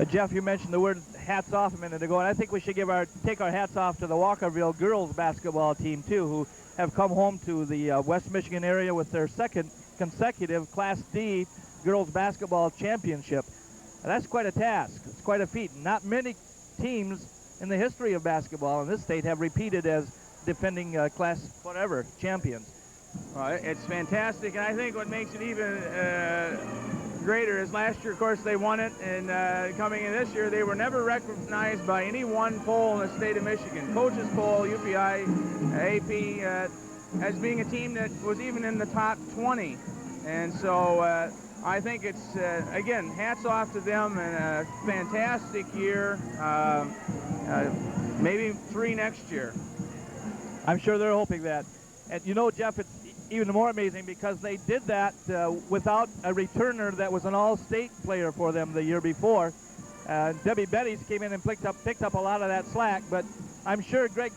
Jeff, you mentioned the word hats off a minute ago, and I think we should take our hats off to the Walkerville girls basketball team, too, who have come home to the West Michigan area with their second consecutive Class D girls basketball championship. And that's quite a task. It's quite a feat. Not many teams in the history of basketball in this state have repeated as defending class whatever champions. It's fantastic, and I think what makes it even greater is last year, of course, they won it, and coming in this year, they were never recognized by any one poll in the state of Michigan. Coaches poll, UPI, AP, as being a team that was even in the top 20. And so I think it's, again, hats off to them, and a fantastic year, maybe 3 next year. I'm sure they're hoping that. And you know, Jeff, it's even more amazing because they did that without a returner that was an all-state player for them the year before. Debbie Betties came in and picked up a lot of that slack, but I'm sure Greg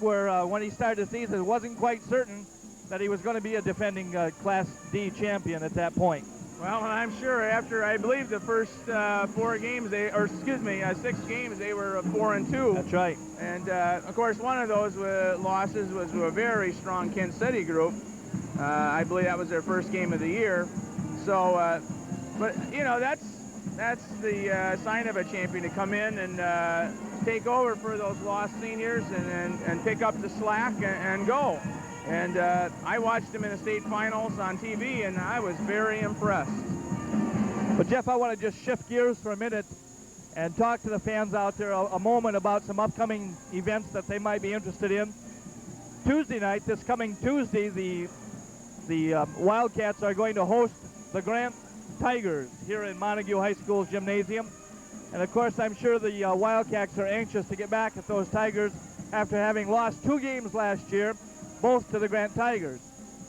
when he started the season, wasn't quite certain that he was going to be a defending Class D champion at that point. Well, and I'm sure after, I believe, the first 4 games, 6 games, they were 4-2. That's right. And of course, one of those losses was to a very strong Kent City group. I believe that was their first game of the year. So, but you know, that's the sign of a champion, to come in and take over for those lost seniors and pick up the slack and go. And I watched them in the state finals on TV, and I was very impressed. But Jeff, I want to just shift gears for a minute and talk to the fans out there a moment about some upcoming events that they might be interested in. Tuesday night, this coming Tuesday, the Wildcats are going to host the Grant Tigers here in Montague High School's gymnasium. And of course, I'm sure the Wildcats are anxious to get back at those Tigers after having lost 2 games last year, both to the Grant Tigers.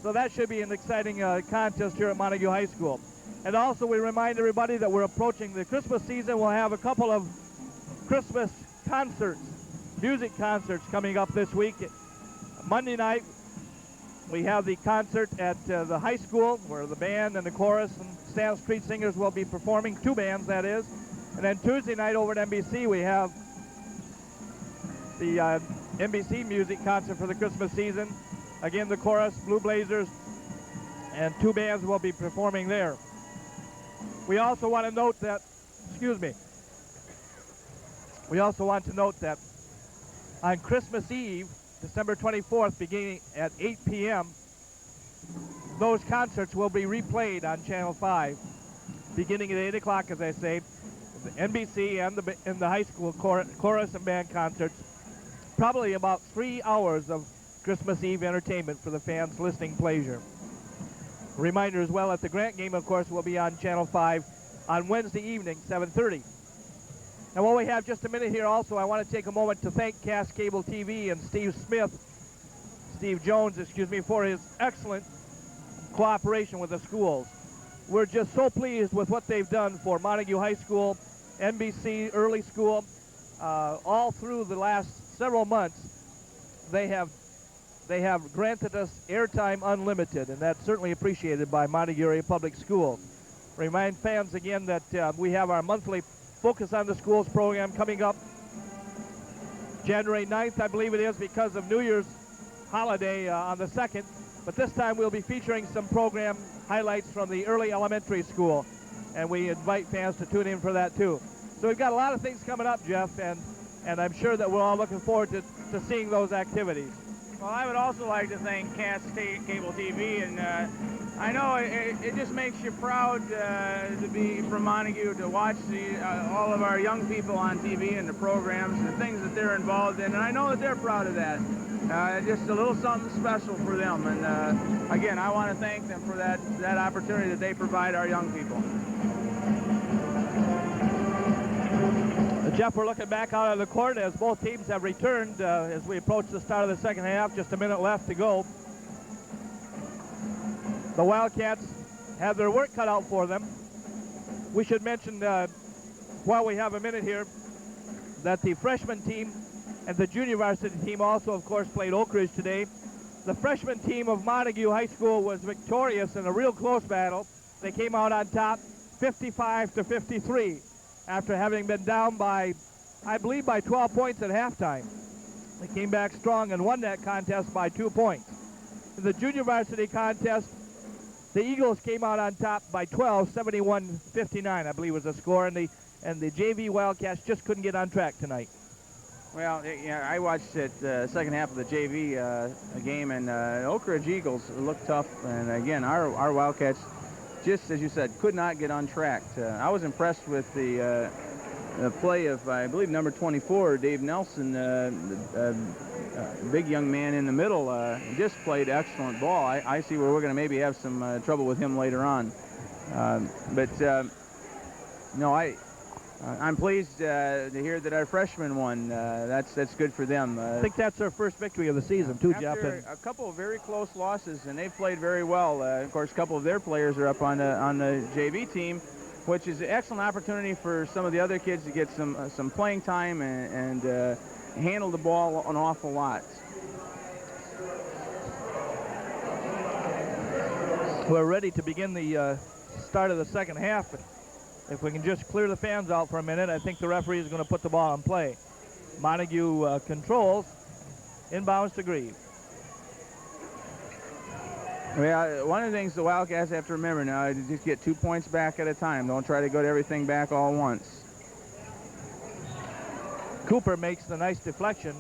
So that should be an exciting contest here at Montague High School. And also, we remind everybody that we're approaching the Christmas season. We'll have a couple of Christmas concerts, music concerts coming up this week. Monday night, we have the concert at the high school, where the band and the chorus and Stand Street Singers will be performing, 2 bands that is. And then Tuesday night over at NBC, we have the NBC music concert for the Christmas season. Again, the chorus, Blue Blazers, and 2 bands will be performing there. We also want to note that, we also want to note that on Christmas Eve, December 24th, beginning at 8 p.m., those concerts will be replayed on Channel 5, beginning at 8 o'clock, as I say. The NBC and the high school chorus and band concerts. Probably about 3 hours of Christmas Eve entertainment for the fans' listening pleasure. Reminder as well that the Grant game, of course, will be on Channel 5 on Wednesday evening, 7:30. And while we have just a minute here also, I want to take a moment to thank Cass Cable TV and Steve Jones, for his excellent cooperation with the schools. We're just so pleased with what they've done for Montague High School, NBC Early School, all through the last several months. They have granted us airtime unlimited, and that's certainly appreciated by Montague Area Public Schools. Remind fans again that we have our monthly Focus on the Schools program coming up January 9th, I believe it is, because of New Year's holiday on the 2nd. But this time we'll be featuring some program highlights from the early elementary school, and we invite fans to tune in for that too. So we've got a lot of things coming up, Jeff, and I'm sure that we're all looking forward to seeing those activities. Well, I would also like to thank Cass Cable TV, and I know it just makes you proud to be from Montague, to watch all of our young people on TV and the programs, the things that they're involved in, and I know that they're proud of that. Just a little something special for them, and again, I want to thank them for that opportunity that they provide our young people. Jeff, we're looking back out on the court as both teams have returned as we approach the start of the second half. Just a minute left to go. The Wildcats have their work cut out for them. We should mention, while we have a minute here, that the freshman team and the junior varsity team also, of course, played Oakridge today. The freshman team of Montague High School was victorious in a real close battle. They came out on top 55-53 after having been down by, I believe, by 12 points at halftime. They came back strong and won that contest by 2 points. In the junior varsity contest, the Eagles came out on top by 12, 71-59, I believe was the score, and the JV Wildcats just couldn't get on track tonight. Well, yeah, I watched the second half of the JV game, and Oakridge Eagles looked tough, and again, our Wildcats, just as you said, could not get on track. I was impressed with the play of, I believe, number 24, Dave Nelson, big young man in the middle, just played excellent ball. I see where we're going to maybe have some trouble with him later on. No, I'm pleased to hear that our freshmen won. That's good for them. I think that's their first victory of the season, too, Jeff. After a couple of very close losses, and they've played very well. Of course, a couple of their players are up on the JV team, which is an excellent opportunity for some of the other kids to get some playing time and handle the ball an awful lot. We're ready to begin the start of the second half. But if we can just clear the fans out for a minute, I think the referee is going to put the ball in play. Montague controls, inbounds to Grieve. Yeah, one of the things the Wildcats have to remember now is to just get 2 points back at a time. Don't try to go to everything back all at once. Cooper makes the nice deflection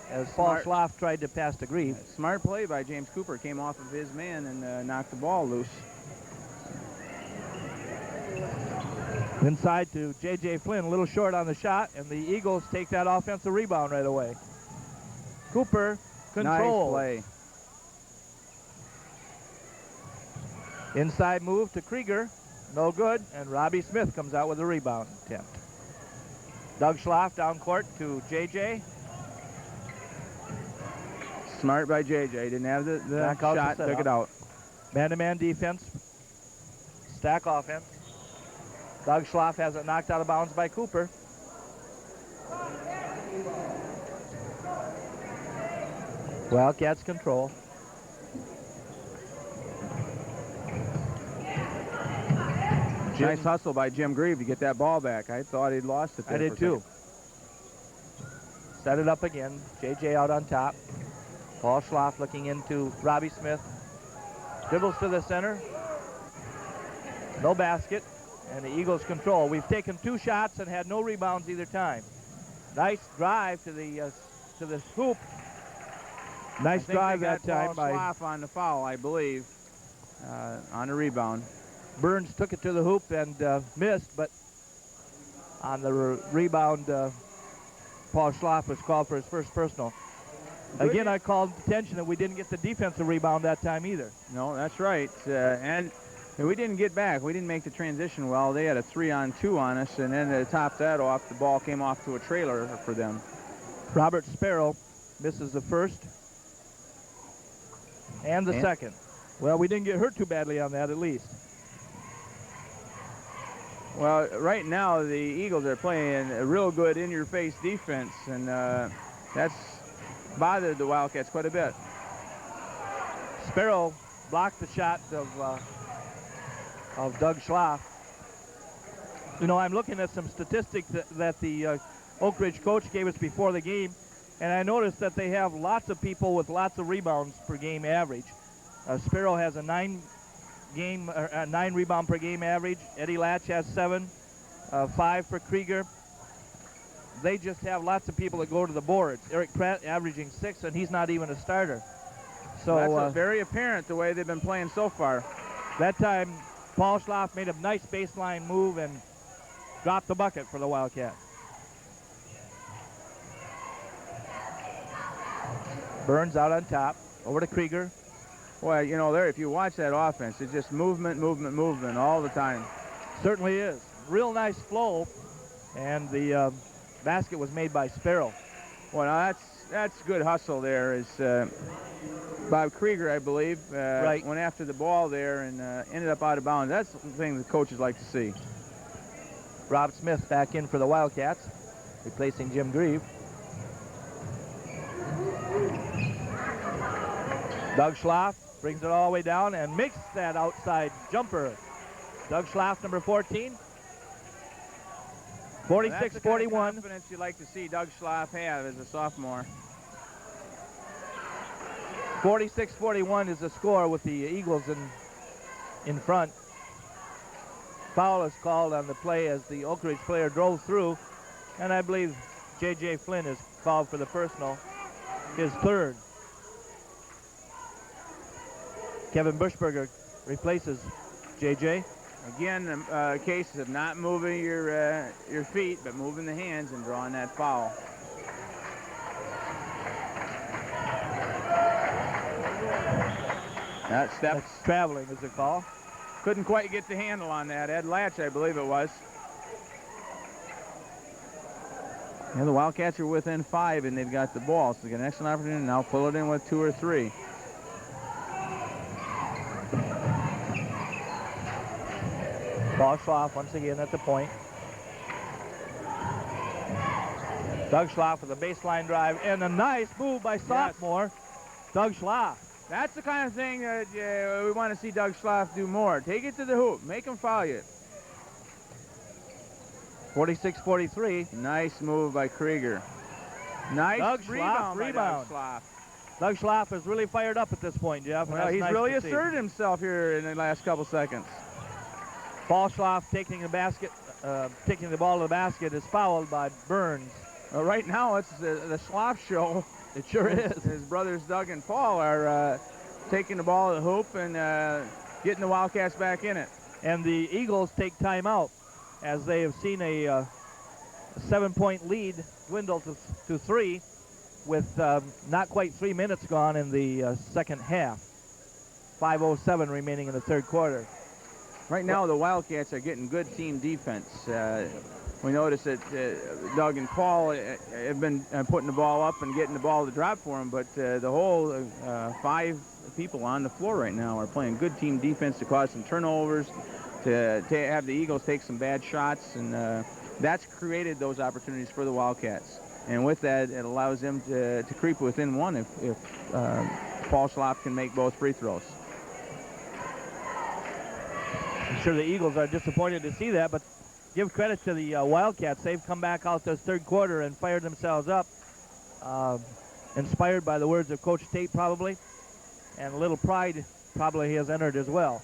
as Paul Schloff tried to pass to Grieve. Smart play by James Cooper. Came off of his man and knocked the ball loose. Inside to J.J. Flynn, a little short on the shot, and the Eagles take that offensive rebound right away. Cooper control. Nice play. Inside move to Krieger, no good, and Robbie Smith comes out with a rebound attempt. Doug Schloff down court to J.J. Smart by J.J. Didn't have the shot, took it out. Man-to-man defense, stack offense. Doug Schloff has it knocked out of bounds by Cooper. Wildcats control. Nice hustle by Jim Grieve to get that ball back. I thought he'd lost it there. I did too. Set it up again. J.J. out on top. Paul Schloff looking into Robbie Smith. Dribbles to the center. No basket. And the Eagles control. We've taken 2 shots and had no rebounds either time. Nice drive to the hoop. Nice drive that time by Schloff on the foul, I believe, on a rebound. Burns took it to the hoop and missed, but on the rebound, Paul Schloff was called for his first personal. Again, I called attention that we didn't get the defensive rebound that time either. No, that's right. And we didn't get back. We didn't make the transition well. They had a 3-on-2 on us, and then to top that off, the ball came off to a trailer for them. Robert Sparrow misses the first and the second. Well, we didn't get hurt too badly on that, at least. Well, right now the Eagles are playing a real good in-your-face defense, and that's bothered the Wildcats quite a bit. Sparrow blocked the shot of Doug Schloff. You know, I'm looking at some statistics that the Oakridge coach gave us before the game, and I noticed that they have lots of people with lots of rebounds per game average. Sparrow has a 9 rebound per game average. Eddie Latch has 7, 5 for Krieger. They just have lots of people that go to the boards. Eric Pratt averaging 6, and he's not even a starter. So that's very apparent the way they've been playing so far. That time, Paul Schloff made a nice baseline move and dropped the bucket for the Wildcats. Burns out on top, over to Krieger. Well, you know, there, if you watch that offense, it's just movement, movement, movement all the time. Certainly is. Real nice flow, and the basket was made by Sparrow. Well, now that's good hustle there. Is Bob Krieger, I believe, right, went after the ball there and ended up out of bounds. That's the thing the coaches like to see. Rob Smith back in for the Wildcats, replacing Jim Grieve. Doug Schloff brings it all the way down and makes that outside jumper. Doug Schloff, number 14. 46-41. That's the kind of confidence you like to see Doug Schloff have as a sophomore. 46-41 is the score with the Eagles in front. Foul is called on the play as the Oakridge player drove through, and I believe J.J. Flynn is fouled for the personal, his third. Kevin Bushberger replaces J.J. Again, cases of not moving your feet, but moving the hands and drawing that foul. That's traveling is the call. Couldn't quite get the handle on that. Ed Latch, I believe it was. Yeah, the Wildcats are within 5, and they've got the ball, so they get an excellent opportunity now. Pull it in with 2 or 3. Paul Schloff once again at the point. Doug Schloff with a baseline drive and a nice move by sophomore Doug Schloff. That's the kind of thing that we want to see Doug Schlaff do more. Take it to the hoop. Make him foul you. 46-43. Nice move by Krieger. Nice Doug Schlaff, rebound by Doug Schlaff. Doug Schlaff is really fired up at this point, Jeff. Well, he's nice really asserted himself here in the last couple seconds. Paul Schlaff taking the ball to the basket is fouled by Burns. Well, right now it's the Schlaff show. It sure is. His brothers Doug and Paul are taking the ball to the hoop and getting the Wildcats back in it. And the Eagles take timeout as they have seen a 7-point lead dwindle to 3 with not quite 3 minutes gone in the second half. 5:07 remaining in the third quarter. Right now the Wildcats are getting good team defense. We notice that Doug and Paul have been putting the ball up and getting the ball to drop for them, but the whole 5 people on the floor right now are playing good team defense to cause some turnovers, to have the Eagles take some bad shots, and that's created those opportunities for the Wildcats. And with that, it allows them to creep within one if Paul Schlaff can make both free throws. I'm sure the Eagles are disappointed to see that, but give credit to the Wildcats. They've come back out this third quarter and fired themselves up, inspired by the words of Coach Tate probably, and a little pride probably has entered as well.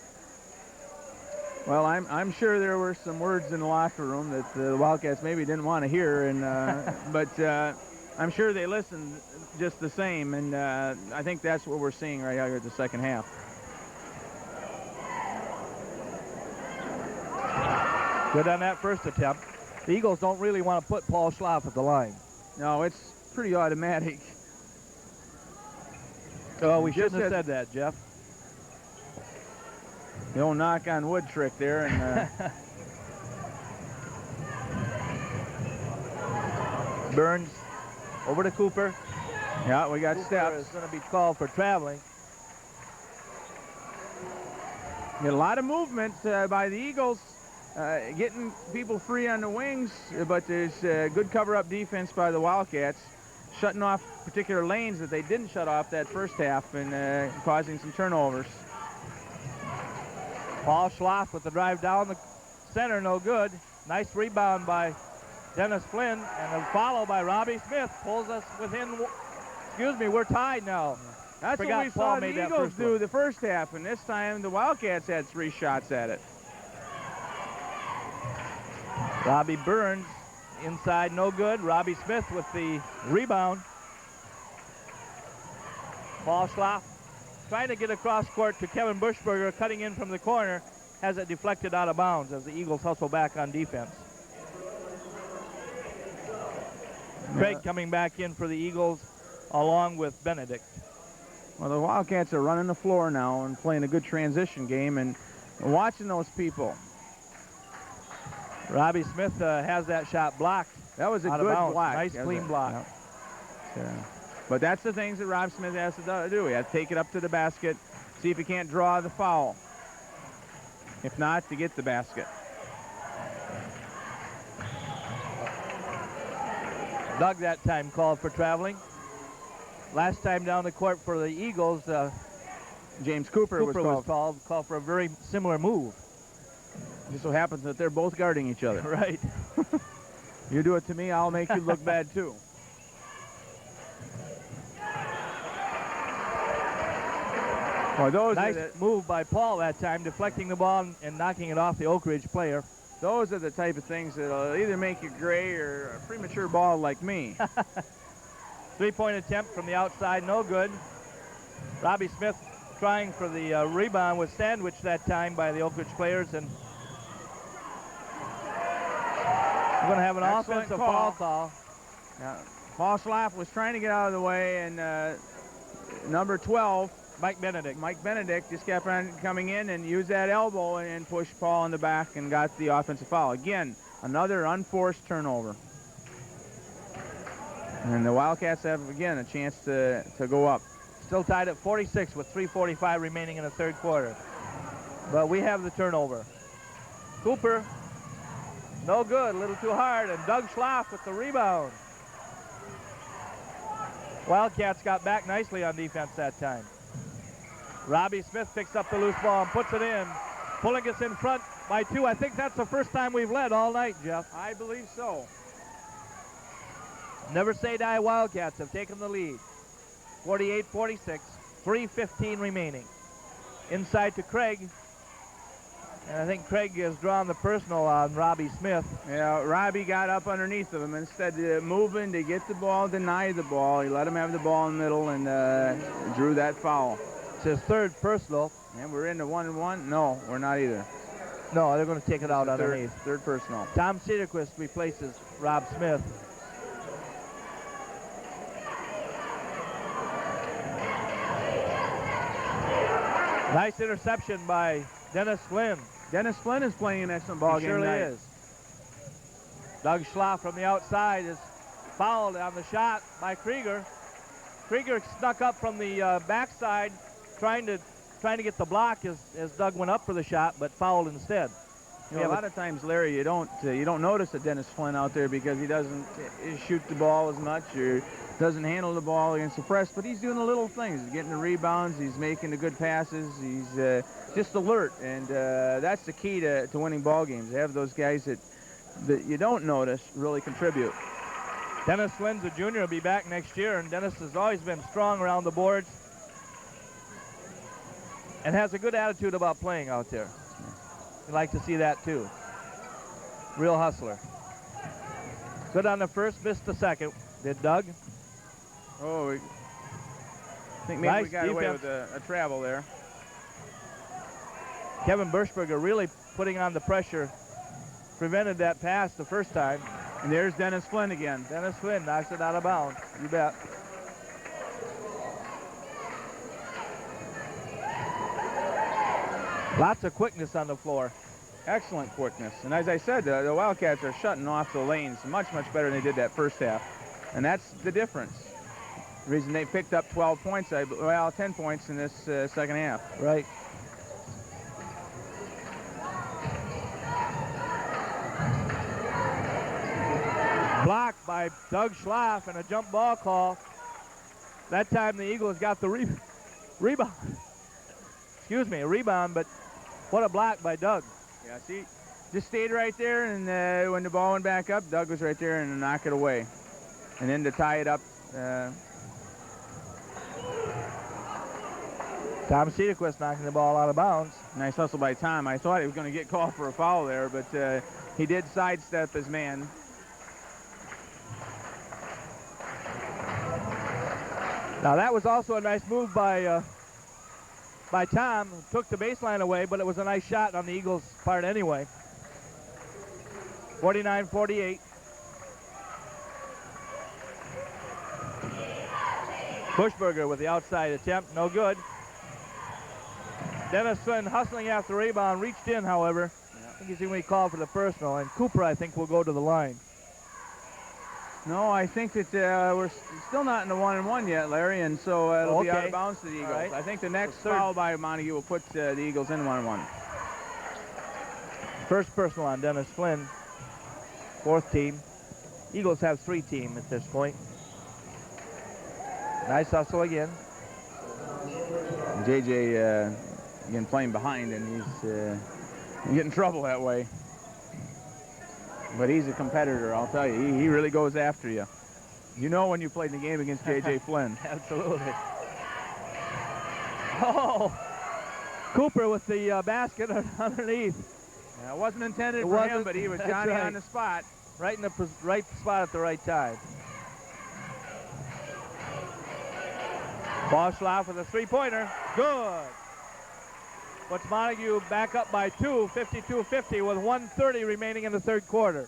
Well, I'm sure there were some words in the locker room that the Wildcats maybe didn't want to hear, and but I'm sure they listened just the same, and I think that's what we're seeing right here at the second half. Good on that first attempt. The Eagles don't really want to put Paul Schlaff at the line. No, it's pretty automatic. Oh, we shouldn't have said that, Jeff. The old knock on wood trick there, and Burns over to Cooper. Yeah, we got Cooper steps. is going to be called for traveling. Get a lot of movement by the Eagles, getting people free on the wings, but there's good cover-up defense by the Wildcats, shutting off particular lanes that they didn't shut off that first half and causing some turnovers. Paul Schlaff with the drive down the center, no good. Nice rebound by Dennis Flynn, and a follow by Robbie Smith pulls us within, excuse me, we're tied now. That's what we saw the Eagles do the first half, and this time the Wildcats had 3 shots at it. Robbie Burns inside, no good. Robbie Smith with the rebound. Paul Schlaff trying to get across court to Kevin Bushberger, cutting in from the corner, has it deflected out of bounds as the Eagles hustle back on defense. Craig coming back in for the Eagles along with Benedict. Well, the Wildcats are running the floor now and playing a good transition game and watching those people. Robbie Smith has that shot blocked. That was a good block. Nice clean block. Yeah. But that's the things that Rob Smith has to do. He has to take it up to the basket, see if he can't draw the foul. If not, to get the basket. Doug that time called for traveling. Last time down the court for the Eagles, James Cooper was called for a very similar move. It just so happens that they're both guarding each other. Right. You do it to me, I'll make you look bad too. Well, nice move by Paul that time, deflecting the ball and knocking it off the Oakridge player. Those are the type of things that will either make you gray or a premature bald like me. 3-point attempt from the outside, no good. Robbie Smith trying for the rebound, was sandwiched that time by the Oakridge players, and we're going to have an offensive foul call. Now, Paul Schlaff was trying to get out of the way, and number 12, Mike Benedict just kept on coming in and used that elbow and pushed Paul in the back and got the offensive foul. Again, another unforced turnover. And the Wildcats have, again, a chance to go up. Still tied at 46 with 3:45 remaining in the third quarter. But we have the turnover. Cooper, no good, a little too hard, and Doug Schlaff with the rebound. Wildcats got back nicely on defense that time. Robbie Smith picks up the loose ball and puts it in, pulling us in front by 2. I think that's the first time we've led all night, Jeff. I believe so. Never Say Die Wildcats have taken the lead. 48-46, 3:15 remaining. Inside to Craig. And I think Craig has drawn the personal on Robbie Smith. Yeah, Robbie got up underneath of him. Instead of moving to get the ball, deny the ball. He let him have the ball in the middle and drew that foul. It's his third personal. And we're into 1-1. No, we're not either. No, they're going to take it out underneath. Third personal. Tom Cedarquist replaces Rob Smith. Nice interception by Dennis Flynn. Dennis Flynn is playing an excellent ball game surely tonight. is. Doug Schlaff from the outside is fouled on the shot by Krieger. Krieger snuck up from the backside, trying to get the block as Doug went up for the shot, but fouled instead. You know, a lot of times, Larry, you don't notice a Dennis Flynn out there because he doesn't shoot the ball as much or doesn't handle the ball against the press, but he's doing the little things. He's getting the rebounds. He's making the good passes. He's just alert, and that's the key to winning ball games. Have those guys that you don't notice really contribute. Dennis Flynn's a junior, will be back next year, and Dennis has always been strong around the boards and has a good attitude about playing out there. We'd like to see that too. Real hustler. Good on the first, missed the second. Did Doug? Oh, I think maybe Nice we got away defense. with a travel there. Kevin Birschberger really putting on the pressure. Prevented that pass the first time. And there's Dennis Flynn again. Dennis Flynn knocks it out of bounds. You bet. Lots of quickness on the floor. Excellent quickness. And as I said, the Wildcats are shutting off the lanes much, much better than they did that first half. And that's the difference. The reason they picked up 12 points, 10 points in this second half. Right. Blocked by Doug Schlaff and a jump ball call. That time the Eagles got the rebound. Excuse me, a rebound, but what a block by Doug. Yeah, see, just stayed right there, and when the ball went back up, Doug was right there and knocked it away. And then to tie it up. Tom Cedarquist knocking the ball out of bounds. Nice hustle by Tom. I thought he was going to get called for a foul there, but he did sidestep his man. Now that was also a nice move by Tom. Took the baseline away, but it was a nice shot on the Eagles' part anyway. 49-48. Bushberger with the outside attempt, no good. Dennis Flynn hustling after the rebound, reached in, however. I think he's going to be called for the personal, and Cooper, I think, will go to the line. No, I think that we're still not in the 1-1 yet, Larry, and so it'll be out of bounds to the Eagles. Right. I think the next foul by Montague will put the Eagles in 1-1. First personal on Dennis Flynn, fourth team. Eagles have 3 team at this point. Nice hustle again. JJ again playing behind, and he's getting trouble that way. But he's a competitor, I'll tell you. He really goes after you. You know when you played the game against J.J. Flynn. Absolutely. Oh, Cooper with the basket underneath. Yeah, it wasn't intended for him, but he was Johnny on the spot. Right in the right spot at the right time. Boschlaff with a three-pointer. Good. Puts Montague back up by 2, 52-50 with 1:30 remaining in the third quarter.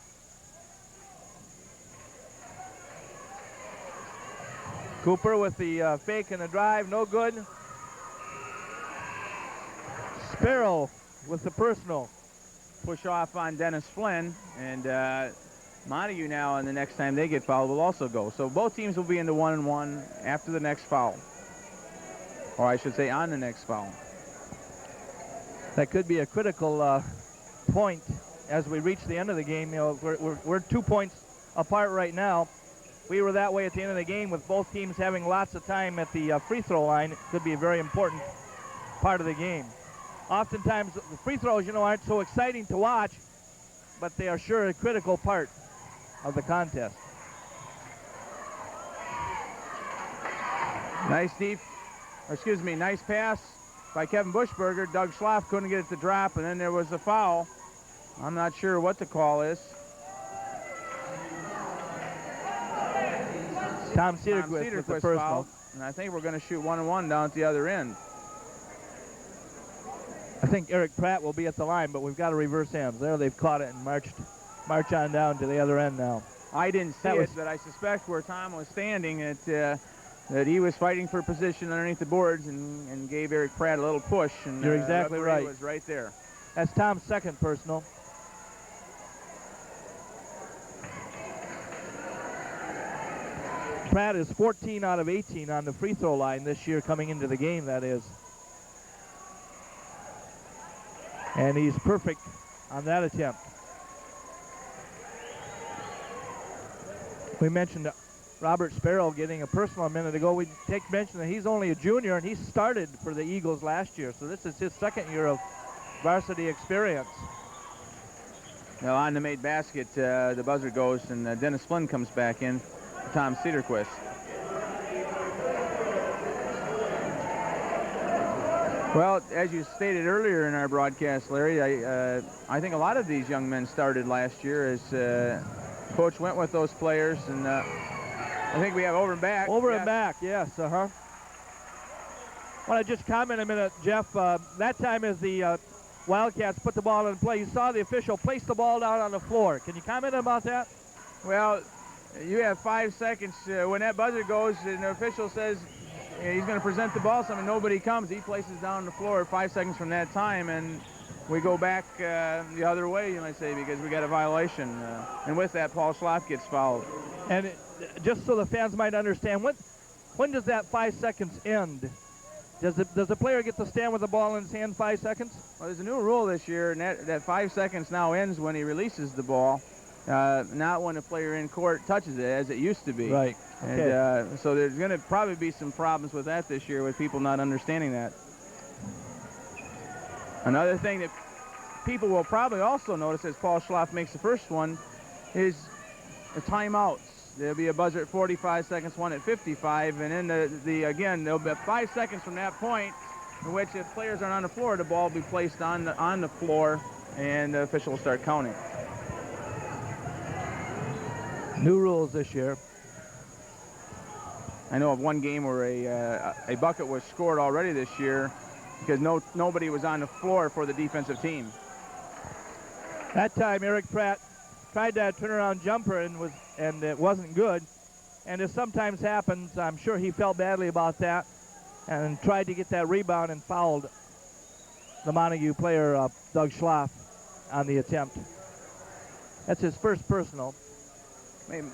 Cooper with the fake and the drive, no good. Sparrow with the personal. Push off on Dennis Flynn, and Montague now, and the next time they get fouled will also go. So both teams will be in the 1-1 after the next foul. Or I should say on the next foul. That could be a critical point as we reach the end of the game. You know, we're 2 points apart right now. We were that way at the end of the game with both teams having lots of time at the free throw line. It could be very important part of the game. Oftentimes, the free throws, aren't so exciting to watch, but they are sure a critical part of the contest. Nice pass by Kevin Bushberger. Doug Schloff couldn't get it to drop, and then there was a foul. I'm not sure what the call is. Tom Cederquist with the personal. And I think we're going to shoot 1-1 down at the other end. I think Eric Pratt will be at the line, but we've got to reverse hands. There they've caught it and march on down to the other end now. I didn't see it, but I suspect where Tom was standing that he was fighting for position underneath the boards and gave Eric Pratt a little push. And you're exactly right. He was right there. That's Tom's second personal. Pratt is 14 out of 18 on the free throw line this year coming into the game, that is. And he's perfect on that attempt. We mentioned Robert Sparrow getting a personal a minute ago. We mention that he's only a junior, and he started for the Eagles last year, so this is his second year of varsity experience. Now on the made basket, the buzzer goes, and Dennis Flynn comes back in for Tom Cederquist. Well, as you stated earlier in our broadcast, Larry, I think a lot of these young men started last year as Coach went with those players, and I think we have over and back. Over and back, yes, Want to just comment a minute, Jeff. That time as the Wildcats put the ball in play, you saw the official place the ball down on the floor. Can you comment about that? Well, you have 5 seconds. When that buzzer goes and the official says he's going to present the ball, nobody comes. He places down on the floor 5 seconds from that time, and we go back the other way, you might say, because we got a violation. And with that, Paul Schloff gets fouled. And just so the fans might understand, when does that 5 seconds end? Does the player get to stand with the ball in his hand 5 seconds? Well, there's a new rule this year, and that 5 seconds now ends when he releases the ball, not when the player in court touches it, as it used to be. Right. Okay. And so there's going to probably be some problems with that this year, with people not understanding that. Another thing that people will probably also notice as Paul Schloff makes the first one is the timeouts. There'll be a buzzer at 45 seconds, one at 55, and then again, there'll be 5 seconds from that point in which if players aren't on the floor, the ball will be placed on the floor, and the official will start counting. New rules this year. I know of one game where a bucket was scored already this year because nobody was on the floor for the defensive team. That time, Eric Pratt tried that turnaround jumper and it wasn't good. And as sometimes happens, I'm sure he felt badly about that and tried to get that rebound and fouled the Montague player, Doug Schloff, on the attempt. That's his first personal.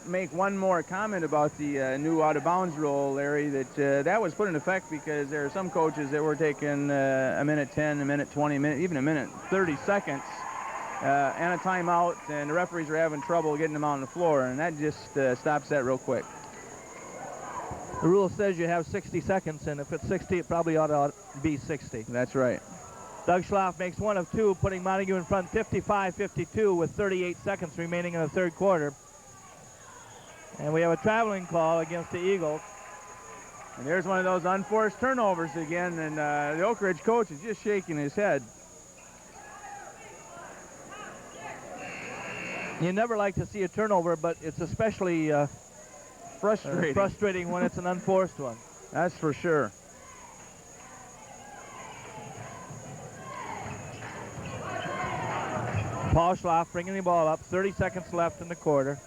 Make one more comment about the new out-of-bounds rule, Larry, that was put in effect because there are some coaches that were taking a minute 10, a minute 20, even a minute 30 seconds and a timeout, and the referees are having trouble getting them on the floor, and that just stops that real quick. The rule says you have 60 seconds, and if it's 60, it probably ought to be 60. That's right. Doug Schloff makes one of two, putting Montague in front 55-52 with 38 seconds remaining in the third quarter. And we have a traveling call against the Eagles. And there's one of those unforced turnovers again, and the Oakridge coach is just shaking his head. You never like to see a turnover, but it's especially frustrating when it's an unforced one. That's for sure. Paul Schloff bringing the ball up, 30 seconds left in the quarter.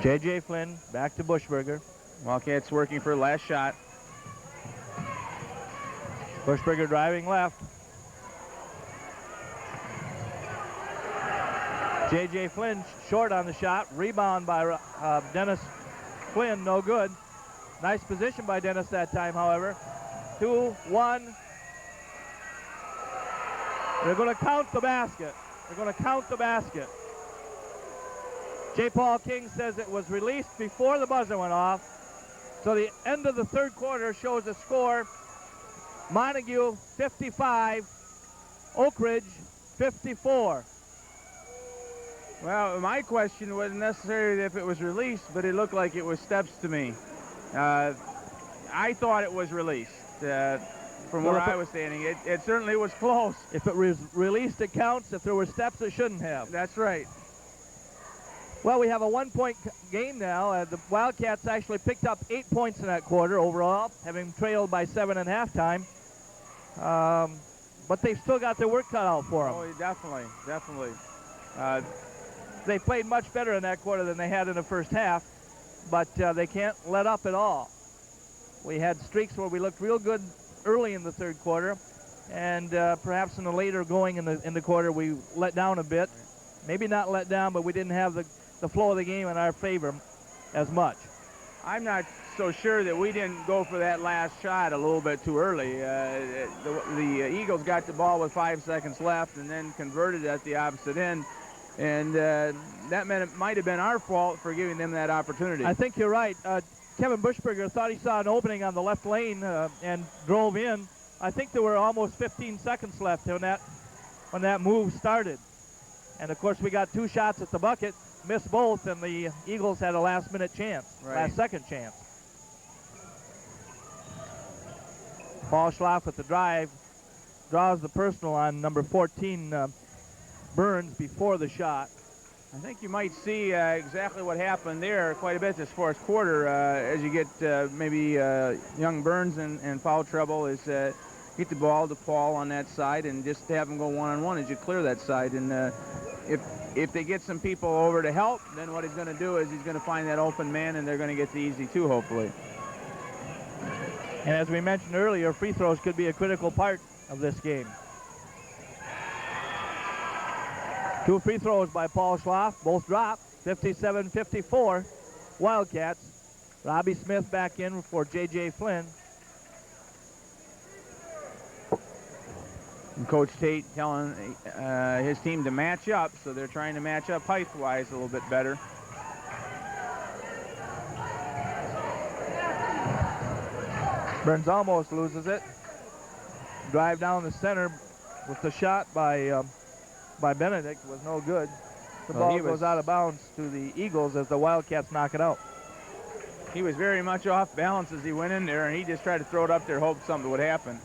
J.J. Flynn back to Bushberger. Wildcats working for last shot. Bushberger driving left. J.J. Flynn short on the shot. Rebound by Dennis Flynn, no good. Nice position by Dennis that time, however. 2-1. They're going to count the basket. They're going to count the basket. J. Paul King says it was released before the buzzer went off. So the end of the third quarter shows a score: Montague 55, Oakridge 54. Well, my question wasn't necessarily if it was released, but it looked like it was steps to me. I thought it was released from where I was standing. It certainly was close. If it was released, it counts. If there were steps, it shouldn't have. That's right. Well, we have a one-point game now. The Wildcats actually picked up 8 points in that quarter overall, having trailed by 7 at halftime. But they've still got their work cut out for them. Oh, definitely, definitely. They played much better in that quarter than they had in the first half, but they can't let up at all. We had streaks where we looked real good early in the third quarter, and perhaps in the later going in the quarter we let down a bit. Maybe not let down, but we didn't have the flow of the game in our favor as much. I'm not so sure that we didn't go for that last shot a little bit too early. The Eagles got the ball with 5 seconds left and then converted at the opposite end, and that meant it might have been our fault for giving them that opportunity. I think you're right. Kevin Bushberger thought he saw an opening on the left lane and drove in. I think there were almost 15 seconds left when that move started. And, of course, we got 2 shots at the bucket, missed both, and the Eagles had a last-minute chance, last-second chance. Paul Schlaff with the drive, draws the personal on number 14, Burns, before the shot. I think you might see exactly what happened there quite a bit this fourth quarter as you get maybe young Burns in foul trouble, is get the ball to Paul on that side and just have him go one-on-one as you clear that side. And if they get some people over to help, then what he's going to do is he's going to find that open man, and they're going to get the easy two, hopefully. And as we mentioned earlier, free throws could be a critical part of this game. 2 free throws by Paul Schlaff, both drop, 57-54, Wildcats. Robbie Smith back in for J.J. Flynn. And Coach Tate telling his team to match up, so they're trying to match up height-wise a little bit better. Burns almost loses it. Drive down the center with the shot by Benedict was no good. The ball goes out of bounds to the Eagles as the Wildcats knock it out. He was very much off balance as he went in there, and he just tried to throw it up there, hope something would happen.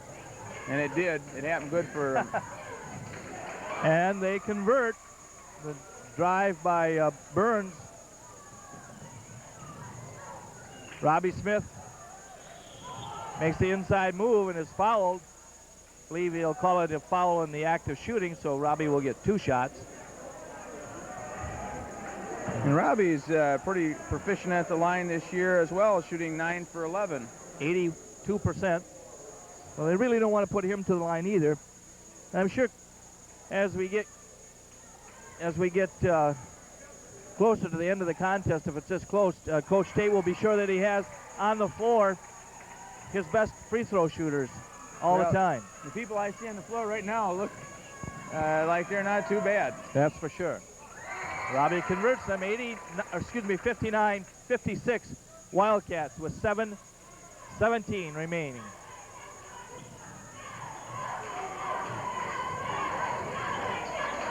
And it did. It happened good for him. And they convert. The drive by Burns. Robbie Smith makes the inside move and is fouled. I believe he'll call it a foul in the act of shooting, so Robbie will get 2 shots. And Robbie's pretty proficient at the line this year as well, shooting 9 for 11. 82%. Well, they really don't want to put him to the line either. And I'm sure as we get closer to the end of the contest, if it's this close, Coach Tate will be sure that he has on the floor his best free throw shooters all the time. The people I see on the floor right now look like they're not too bad. That's for sure. Robbie converts them 59-56 Wildcats with 7:17 remaining.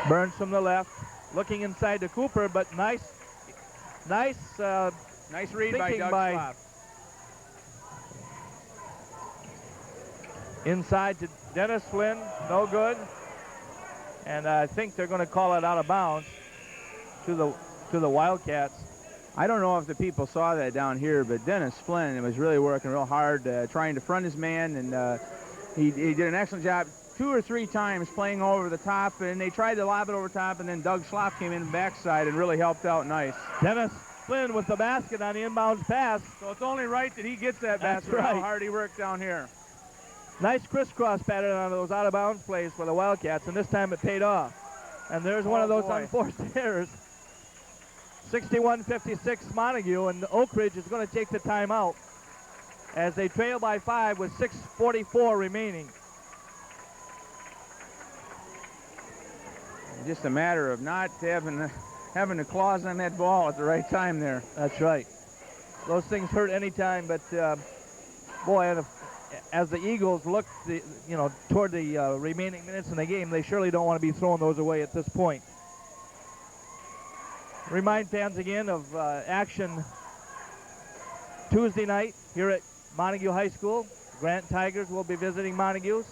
Burns from the left, looking inside to Cooper, but nice read by Doug Schlaff. Inside to Dennis Flynn, no good. And I think they're going to call it out of bounds to the Wildcats. I don't know if the people saw that down here, but Dennis Flynn was really working real hard, trying to front his man, and he did an excellent job 2 or 3 times playing over the top, and they tried to lob it over top, and then Doug Schlaff came in the backside and really helped out nice. Dennis Flynn with the basket on the inbounds pass. So it's only right that he gets that basket. That's right. How hard he worked down here. Nice crisscross pattern on those out-of-bounds plays for the Wildcats, and this time it paid off. And there's one of those unforced errors. 61-56 Montague, and Oakridge is going to take the timeout as they trail by 5 with 6:44 remaining. Just a matter of not having having the claws on that ball at the right time there. That's right. Those things hurt any time, but boy, and as the Eagles look, toward the remaining minutes in the game, they surely don't want to be throwing those away at this point. Remind fans again of action Tuesday night here at Montague High School. Grant Tigers will be visiting Montague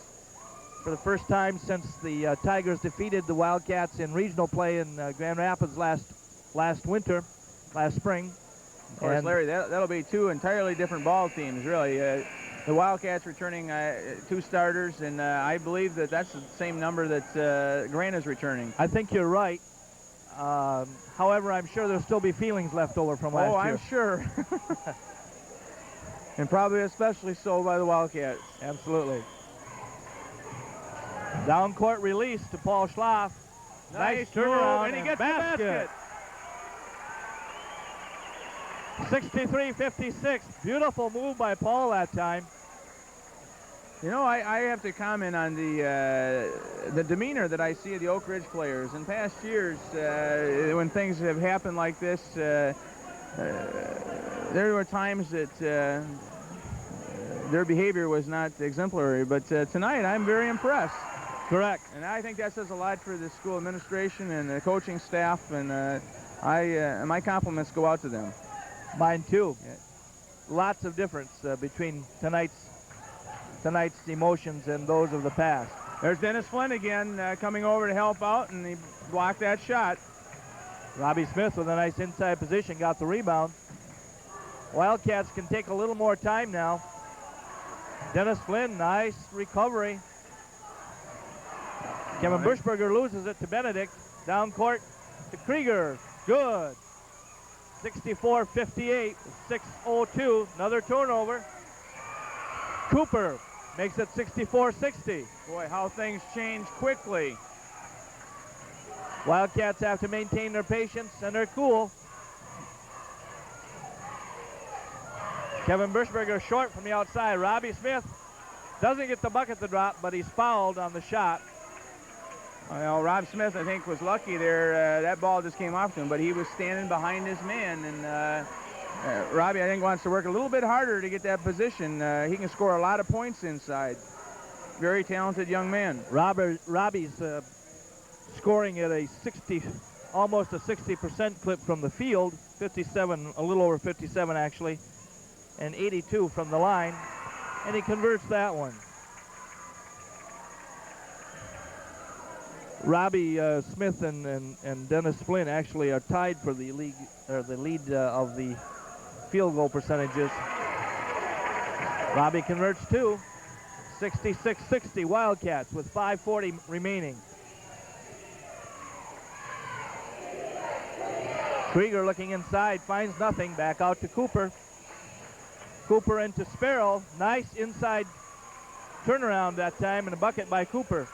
for the first time since the Tigers defeated the Wildcats in regional play in Grand Rapids last spring. Of course, Larry, that'll be two entirely different ball teams, really. The Wildcats returning 2 starters, and I believe that's the same number that Grant is returning. I think you're right. However, I'm sure there'll still be feelings left over from last year. Oh, I'm sure. And probably especially so by the Wildcats. Absolutely. Down court release to Paul Schlaff. Nice turnaround, and he gets the basket. 63-56. Beautiful move by Paul that time. You know, I have to comment on the demeanor that I see of the Oakridge players. In past years, when things have happened like this, there were times that their behavior was not exemplary. But tonight, I'm very impressed. Correct. And I think that says a lot for the school administration and the coaching staff. And my compliments go out to them. Mine too. Lots of difference between tonight's emotions and those of the past. There's Dennis Flynn again coming over to help out, and he blocked that shot. Robbie Smith with a nice inside position, got the rebound. Wildcats can take a little more time now. Dennis Flynn, nice recovery. Kevin Bushberger loses it to Benedict. Down court to Krieger. Good. 64-58, 6:02. Another turnover. Cooper makes it 64-60. Boy, how things change quickly. Wildcats have to maintain their patience and their cool. Kevin Bushberger short from the outside. Robbie Smith doesn't get the bucket to drop, but he's fouled on the shot. Well, Rob Smith, I think, was lucky there. That ball just came off to him, but he was standing behind his man. And Robbie, I think, wants to work a little bit harder to get that position. He can score a lot of points inside. Very talented young man. Robbie's scoring at almost a 60% clip from the field, 57, a little over 57 actually, and 82 from the line, and he converts that one. Robbie Smith and Dennis Flynn actually are tied for the lead of the field goal percentages. Robbie converts 2. 66-60 Wildcats with 5:40 remaining. Krieger looking inside, finds nothing. Back out to Cooper. Cooper into Sparrow. Nice inside turnaround that time, and a bucket by Cooper.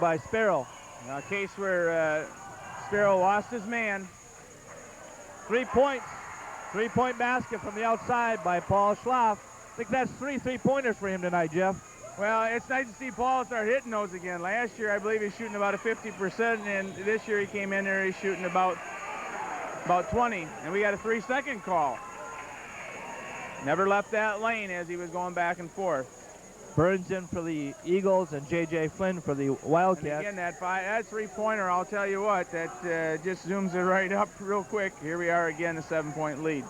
By Sparrow. A case where Sparrow lost his man. 3 points. 3-point basket from the outside by Paul Schlaff. I think that's 3 3-pointers for him tonight, Jeff. Well, it's nice to see Paul start hitting those again. Last year, I believe he's shooting about a 50%, and this year he came in there, he's shooting about 20. And we got a 3-second call. Never left that lane as he was going back and forth. Burns in for the Eagles and J.J. Flynn for the Wildcats. And again, that 3-pointer, I'll tell you what, that just zooms it right up real quick. Here we are again, a 7-point lead.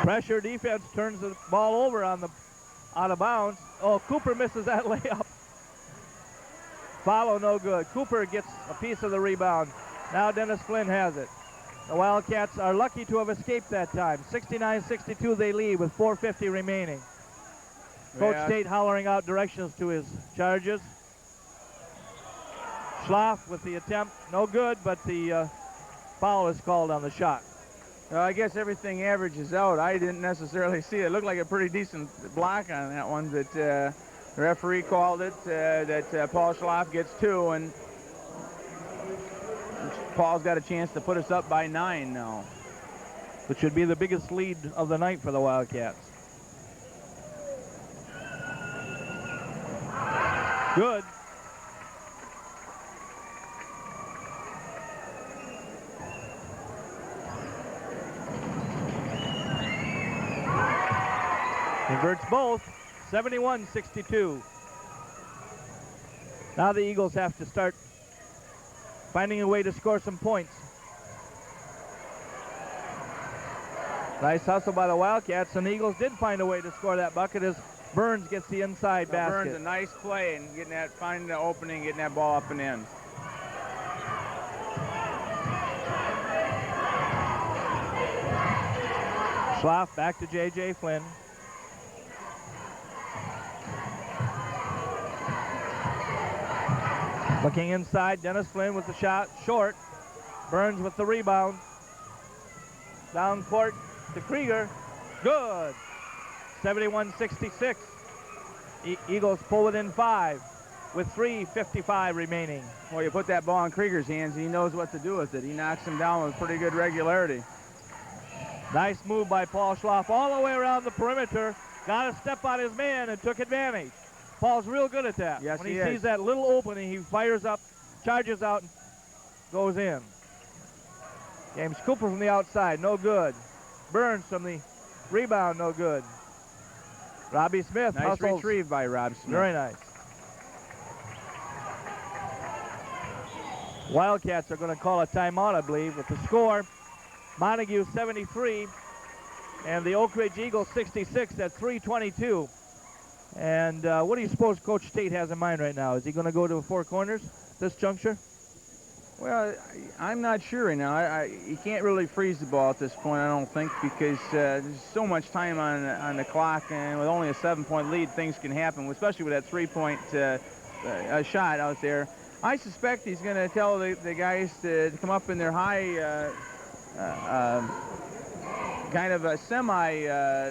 Pressure defense turns the ball over out of bounds. Oh, Cooper misses that layup. Follow no good. Cooper gets a piece of the rebound. Now Dennis Flynn has it. The Wildcats are lucky to have escaped that time. 69-62 they lead with 4:50 remaining. Coach State hollering out directions to his charges. Schlaff with the attempt, no good, but the foul is called on the shot. Well, I guess everything averages out. I didn't necessarily see it. It looked like a pretty decent block on that one, but the referee called it that Paul Schlaff gets 2, and Paul's got a chance to put us up by 9 now. Which should be the biggest lead of the night for the Wildcats. Good. Converts both, 71-62. Now the Eagles have to start finding a way to score some points. Nice hustle by the Wildcats, and the Eagles did find a way to score that bucket as Burns gets the inside basket. Burns, a nice play and finding the opening, getting that ball up and in. Schlaff back to J.J. Flynn. Looking inside, Dennis Flynn with the shot, short. Burns with the rebound. Down court to Krieger. Good. 71-66. Eagles pull within 5 with 3:55 remaining. Well, you put that ball in Krieger's hands, and he knows what to do with it. He knocks him down with pretty good regularity. Nice move by Paul Schlaff all the way around the perimeter. Got a step on his man and took advantage. Paul's real good at that. Yes, when he is. sees that little opening, he fires up, charges out, and goes in. James Cooper from the outside, no good. Burns from the rebound, no good. Robbie Smith Nice hustles. retrieve by Rob Smith. Very nice. Wildcats are going to call a timeout, I believe, with the score. Montague 73 and the Oakridge Eagles 66 at 3:22. And what do you suppose Coach Tate has in mind right now? Is he going to go to 4 corners at this juncture? Well, I'm not sure right now. You can't really freeze the ball at this point, I don't think, because there's so much time on the clock, and with only a 7-point lead, things can happen, especially with that 3-point shot out there. I suspect he's going to tell the guys to come up in their high, kind of a semi-stall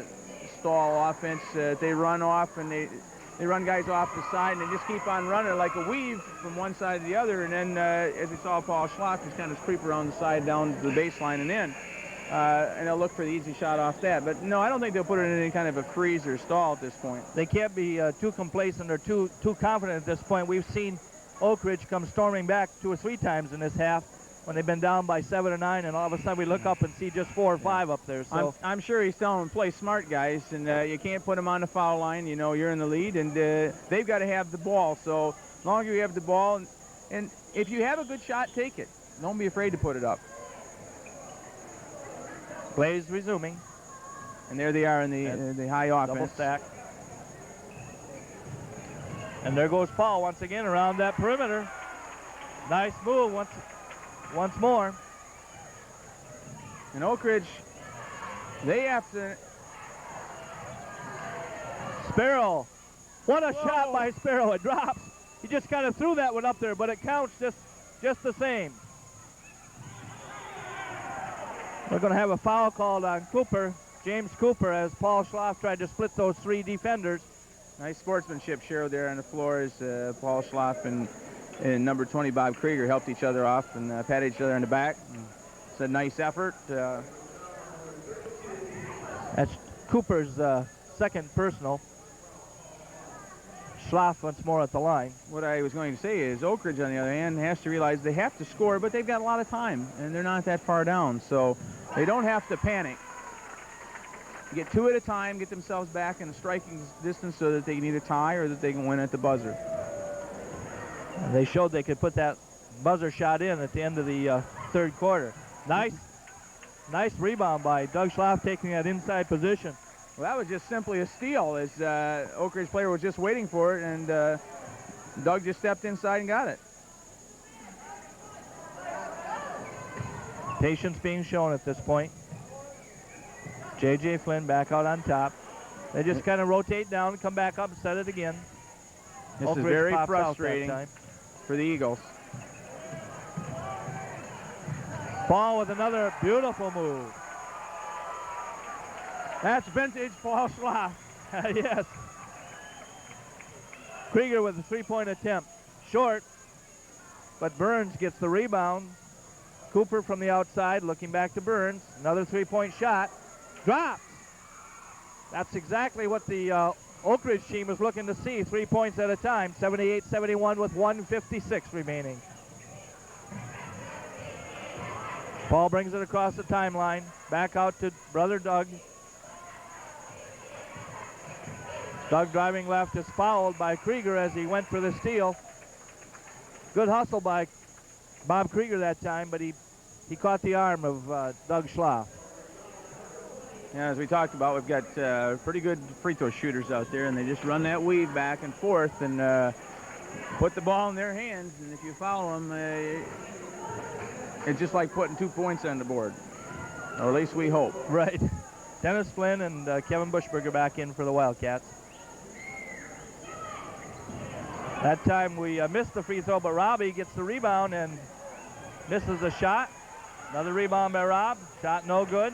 offense. They run off and they run guys off the side, and they just keep on running like a weave from one side to the other. And then, as we saw Paul Schlaff, just kind of creep around the side down to the baseline and in. And they'll look for the easy shot off that. But no, I don't think they'll put it in any kind of a freeze or stall at this point. They can't be too complacent or too confident at this point. We've seen Oakridge come storming back 2 or 3 times in this half when they've been down by 7 or 9, and all of a sudden we look up and see just 4 or 5 up there. So I'm sure he's telling them to play smart, guys, and you can't put them on the foul line. You know, you're in the lead, and they've got to have the ball. So as long as you have the ball, and if you have a good shot, take it. Don't be afraid to put it up. plays resuming. And there they are in the high offense. Double stack. And there goes Paul once again around that perimeter. Nice move once more. And Oakridge, they have to. Sparrow. What a shot by Sparrow. It drops. He just kind of threw that one up there, but it counts just the same. We're going to have a foul called on Cooper, James Cooper, as Paul Schlaff tried to split those 3 defenders. Nice sportsmanship, Cheryl, there on the floor as Paul Schlaff and number 20, Bob Krieger, helped each other off and patted each other on the back. It's a nice effort. That's Cooper's second personal. Schlaff once more at the line. What I was going to say is Oakridge, on the other hand, has to realize they have to score, but they've got a lot of time, and they're not that far down, so they don't have to panic. Get 2 at a time, get themselves back in striking distance so that they can either tie or that they can win at the buzzer. And they showed they could put that buzzer shot in at the end of the third quarter. Nice rebound by Doug Schlaff, taking that inside position. Well, that was just simply a steal, as Oakridge player was just waiting for it, and Doug just stepped inside and got it. Patience being shown at this point. J.J. Flynn back out on top. They just kind of rotate down, come back up, and set it again. This Oakridge is very pops out frustrating that time for the Eagles. Paul with another beautiful move. That's vintage Paul Schlaff. Yes. Krieger with a 3-point attempt. Short, but Burns gets the rebound. Cooper from the outside looking back to Burns. Another 3-point shot. Drops. That's exactly what the Oakridge team was looking to see. 3 points at a time. 78-71 with 1:56 remaining. Paul brings it across the timeline. Back out to brother Doug. Doug driving left is fouled by Krieger as he went for the steal. Good hustle by Bob Krieger that time, but he caught the arm of Doug Schlaff. Yeah, as we talked about, we've got pretty good free throw shooters out there, and they just run that weave back and forth and put the ball in their hands, and if you foul them, it's just like putting 2 points on the board, or at least we hope. Right. Dennis Flynn and Kevin Bushberger back in for the Wildcats. That time we missed the free throw, but Robbie gets the rebound and misses the shot. Another rebound by Rob. Shot no good.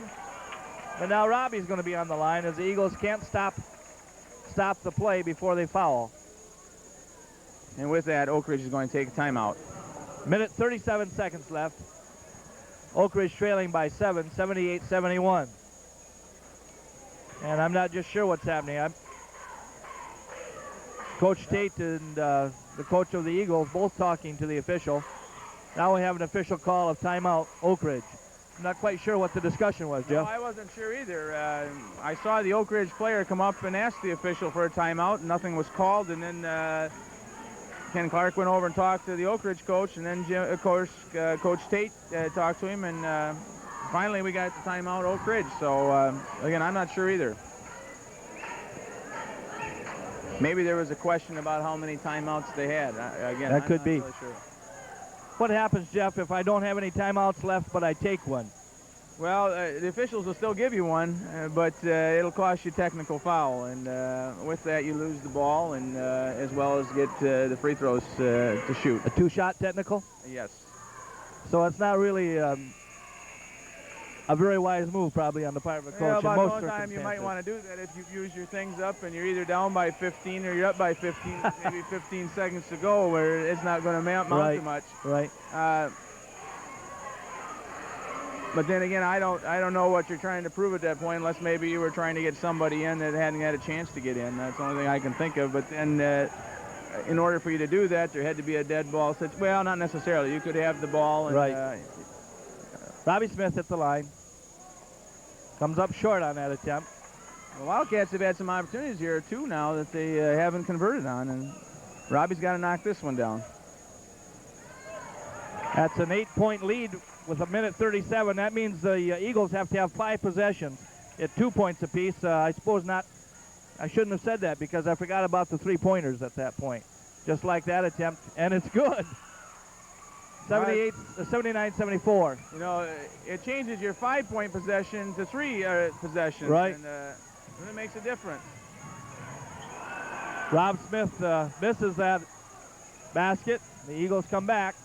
But now Robbie's going to be on the line as the Eagles can't stop the play before they foul. And with that, Oakridge is going to take a timeout. Minute 37 seconds left. Oakridge trailing by 7, 78-71. And I'm not just sure what's happening. Coach Tate and the coach of the Eagles both talking to the official. Now we have an official call of timeout, Oakridge. I'm not quite sure what the discussion was, Jeff. No, I wasn't sure either. I saw the Oakridge player come up and ask the official for a timeout, and nothing was called, and then Ken Clark went over and talked to the Oakridge coach, and then, of course, Coach Tate talked to him, and finally we got the timeout, Oakridge. So, again, I'm not sure either. Maybe there was a question about how many timeouts they had. Again, that could be. Really sure. What happens, Jeff, if I don't have any timeouts left, but I take one? Well, the officials will still give you one, but it'll cost you technical foul, and with that you lose the ball, and as well as get the free throws to shoot. A two-shot technical? Yes. So it's not really a very wise move, probably, on the part of a coach. Yeah, about in most one time you might circumstances. want to do that if you use your things up and you're either down by 15 or you're up by 15, maybe 15 seconds to go, where it's not going to mount too much. Right. But then again, I don't know what you're trying to prove at that point, unless maybe you were trying to get somebody in that hadn't had a chance to get in. That's the only thing I can think of. But then, in order for you to do that, there had to be a dead ball. Well, not necessarily. You could have the ball. And, right. Robbie Smith at the line. Comes up short on that attempt. The Wildcats have had some opportunities here, too, now that they haven't converted on. And Robbie's got to knock this one down. That's an 8-point lead with a minute 37. That means the Eagles have to have 5 possessions at 2 points apiece. I suppose not. I shouldn't have said that because I forgot about the 3-pointers at that point. Just like that attempt, and it's good. 79-74. You know, it changes your 5-point possession to 3 possessions. Right. And it makes a difference. Rob Smith misses that basket. The Eagles come back.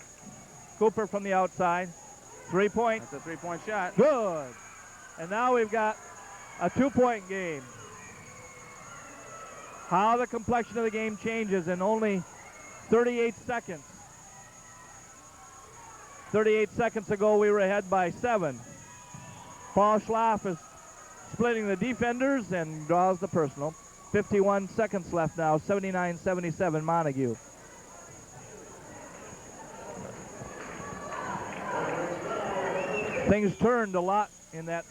Cooper from the outside. 3-point. That's a 3-point shot. Good. And now we've got a 2-point game. How the complexion of the game changes in only 38 seconds. 38 seconds ago, we were ahead by 7. Paul Schlaff is splitting the defenders and draws the personal. 51 seconds left now, 79-77 Montague. Things turned a lot in that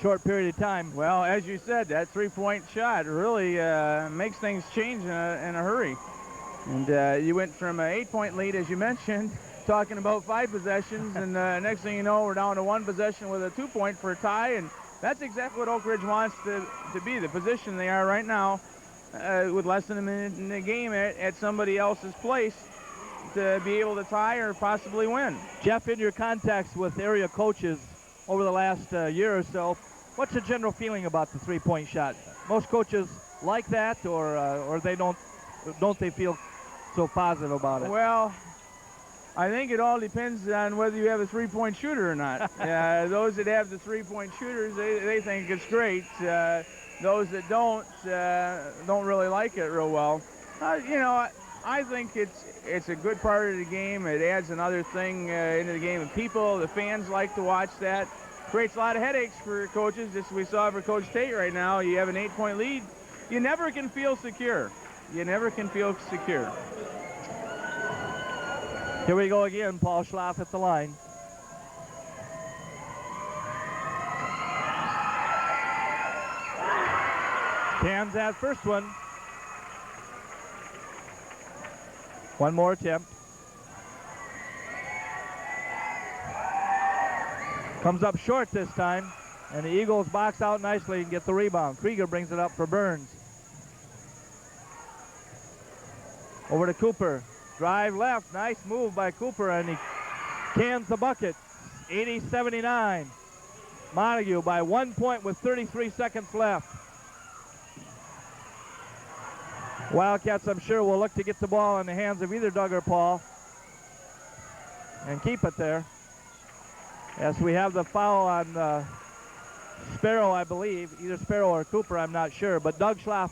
short period of time. Well, as you said, that 3-point shot really makes things change in a hurry. And you went from an 8-point lead, as you mentioned, talking about 5 possessions, and next thing you know, we're down to 1 possession with a 2-point for a tie, and that's exactly what Oakridge wants to be, the position they are right now, with less than a minute in the game at somebody else's place to be able to tie or possibly win. Jeff, in your contacts with area coaches over the last year or so, what's the general feeling about the 3-point shot? Most coaches like that, or they don't they feel so positive about it? Well, I think it all depends on whether you have a 3-point shooter or not. Those that have the 3-point shooters, they think it's great. Those that don't really like it real well. You know, I think it's a good part of the game. It adds another thing into the game of people. The fans like to watch that. Creates a lot of headaches for coaches, just as we saw for Coach Tate right now. You have an 8-point lead. You never can feel secure. You never can feel secure. Here we go again, Paul Schlaff at the line. Cans that first one. One more attempt. Comes up short this time, and the Eagles box out nicely and get the rebound. Krieger brings it up for Burns. Over to Cooper. Drive left. Nice move by Cooper, and he cans the bucket. 80-79. Montague by 1 point with 33 seconds left. Wildcats, I'm sure, will look to get the ball in the hands of either Doug or Paul and keep it there. Yes, we have the foul on Sparrow, I believe. Either Sparrow or Cooper, I'm not sure. But Doug Schlaff,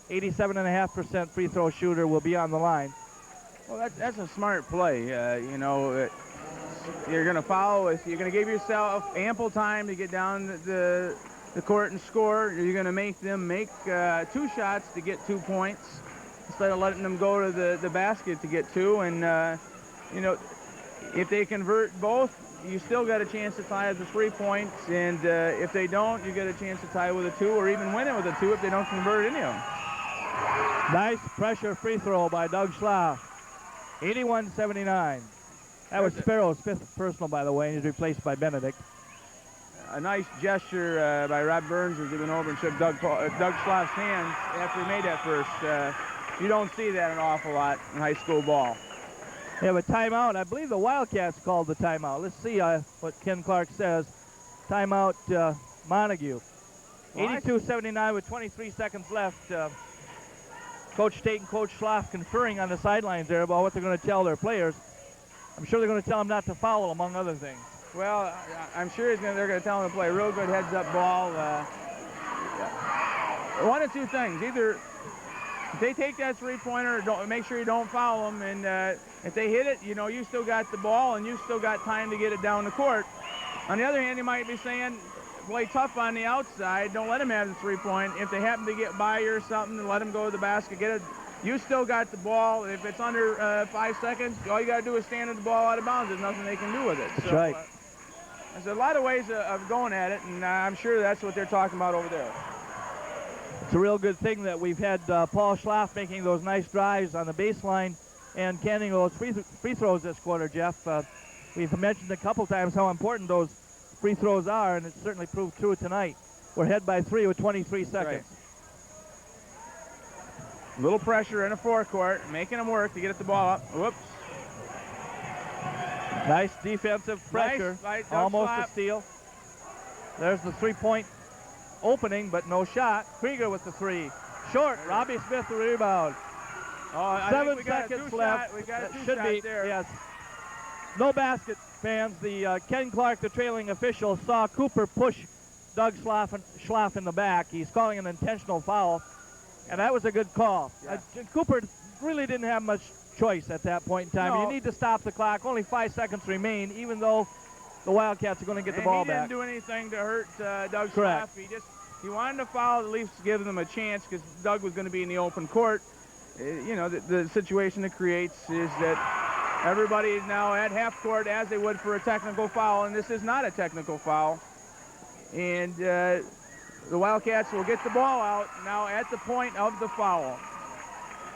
87.5% free throw shooter, will be on the line. Well, that's a smart play. You know, you're going to foul. You're going to give yourself ample time to get down the court and score. You're going to make them make 2 shots to get 2 points instead of letting them go to the basket to get 2. And, you know, if they convert both, you still got a chance to tie at the 3 points. And if they don't, you get a chance to tie with a 2 or even win it with a 2 if they don't convert any of them. Nice pressure free throw by Doug Schlaff. 81-79. That was Sparrow's 5th personal, by the way, and he's replaced by Benedict. A nice gesture by Rob Burns as he went over and shook Doug Schlaff's hands after he made that first. You don't see that an awful lot in high school ball. They have a timeout. I believe the Wildcats called the timeout. Let's see what Ken Clark says. Timeout Montague. 82-79 with 23 seconds left. Coach Tate and Coach Schlaff conferring on the sidelines there about what they're going to tell their players. I'm sure they're going to tell them not to foul, among other things. Well, I'm sure they're going to tell them to play a real good heads-up ball. One of 2 things. Either if they take that 3-pointer, make sure you don't foul them. And if they hit it, you know, you still got the ball and you still got time to get it down the court. On the other hand, you might be saying, play tough on the outside. Don't let them have the 3-point. If they happen to get by you or something, let them go to the basket, get it. You still got the ball. If it's under 5 seconds, all you got to do is stand at the ball out of bounds. There's nothing they can do with it. That's right. There's a lot of ways of going at it, and I'm sure that's what they're talking about over there. It's a real good thing that we've had Paul Schlaff making those nice drives on the baseline and canning those free throws this quarter, Jeff. We've mentioned a couple times how important those free throws are, and it certainly proved true tonight. We're ahead by 3 with 23 seconds. Right. A little pressure in a forecourt, making them work to get the ball up. Whoops. Nice defensive pressure. Nice, almost a steal. There's the 3-point opening, but no shot. Krieger with the 3. Short. Robbie Smith the rebound. 7 seconds left. We got a 2 should shot be there. Yes. No basket, fans. The Ken Clark, the trailing official, saw Cooper push Doug Schlaff in the back. He's calling an intentional foul, and that was a good call. Yeah. Cooper really didn't have much choice at that point in time. No. You need to stop the clock. Only 5 seconds remain, even though the Wildcats are going to get the ball back. He didn't do anything to hurt Doug Correct. Schlaff. He wanted to foul, at least give them a chance, because Doug was going to be in the open court. You know, the situation it creates is that everybody is now at half court as they would for a technical foul, and this is not a technical foul. And the Wildcats will get the ball out now at the point of the foul.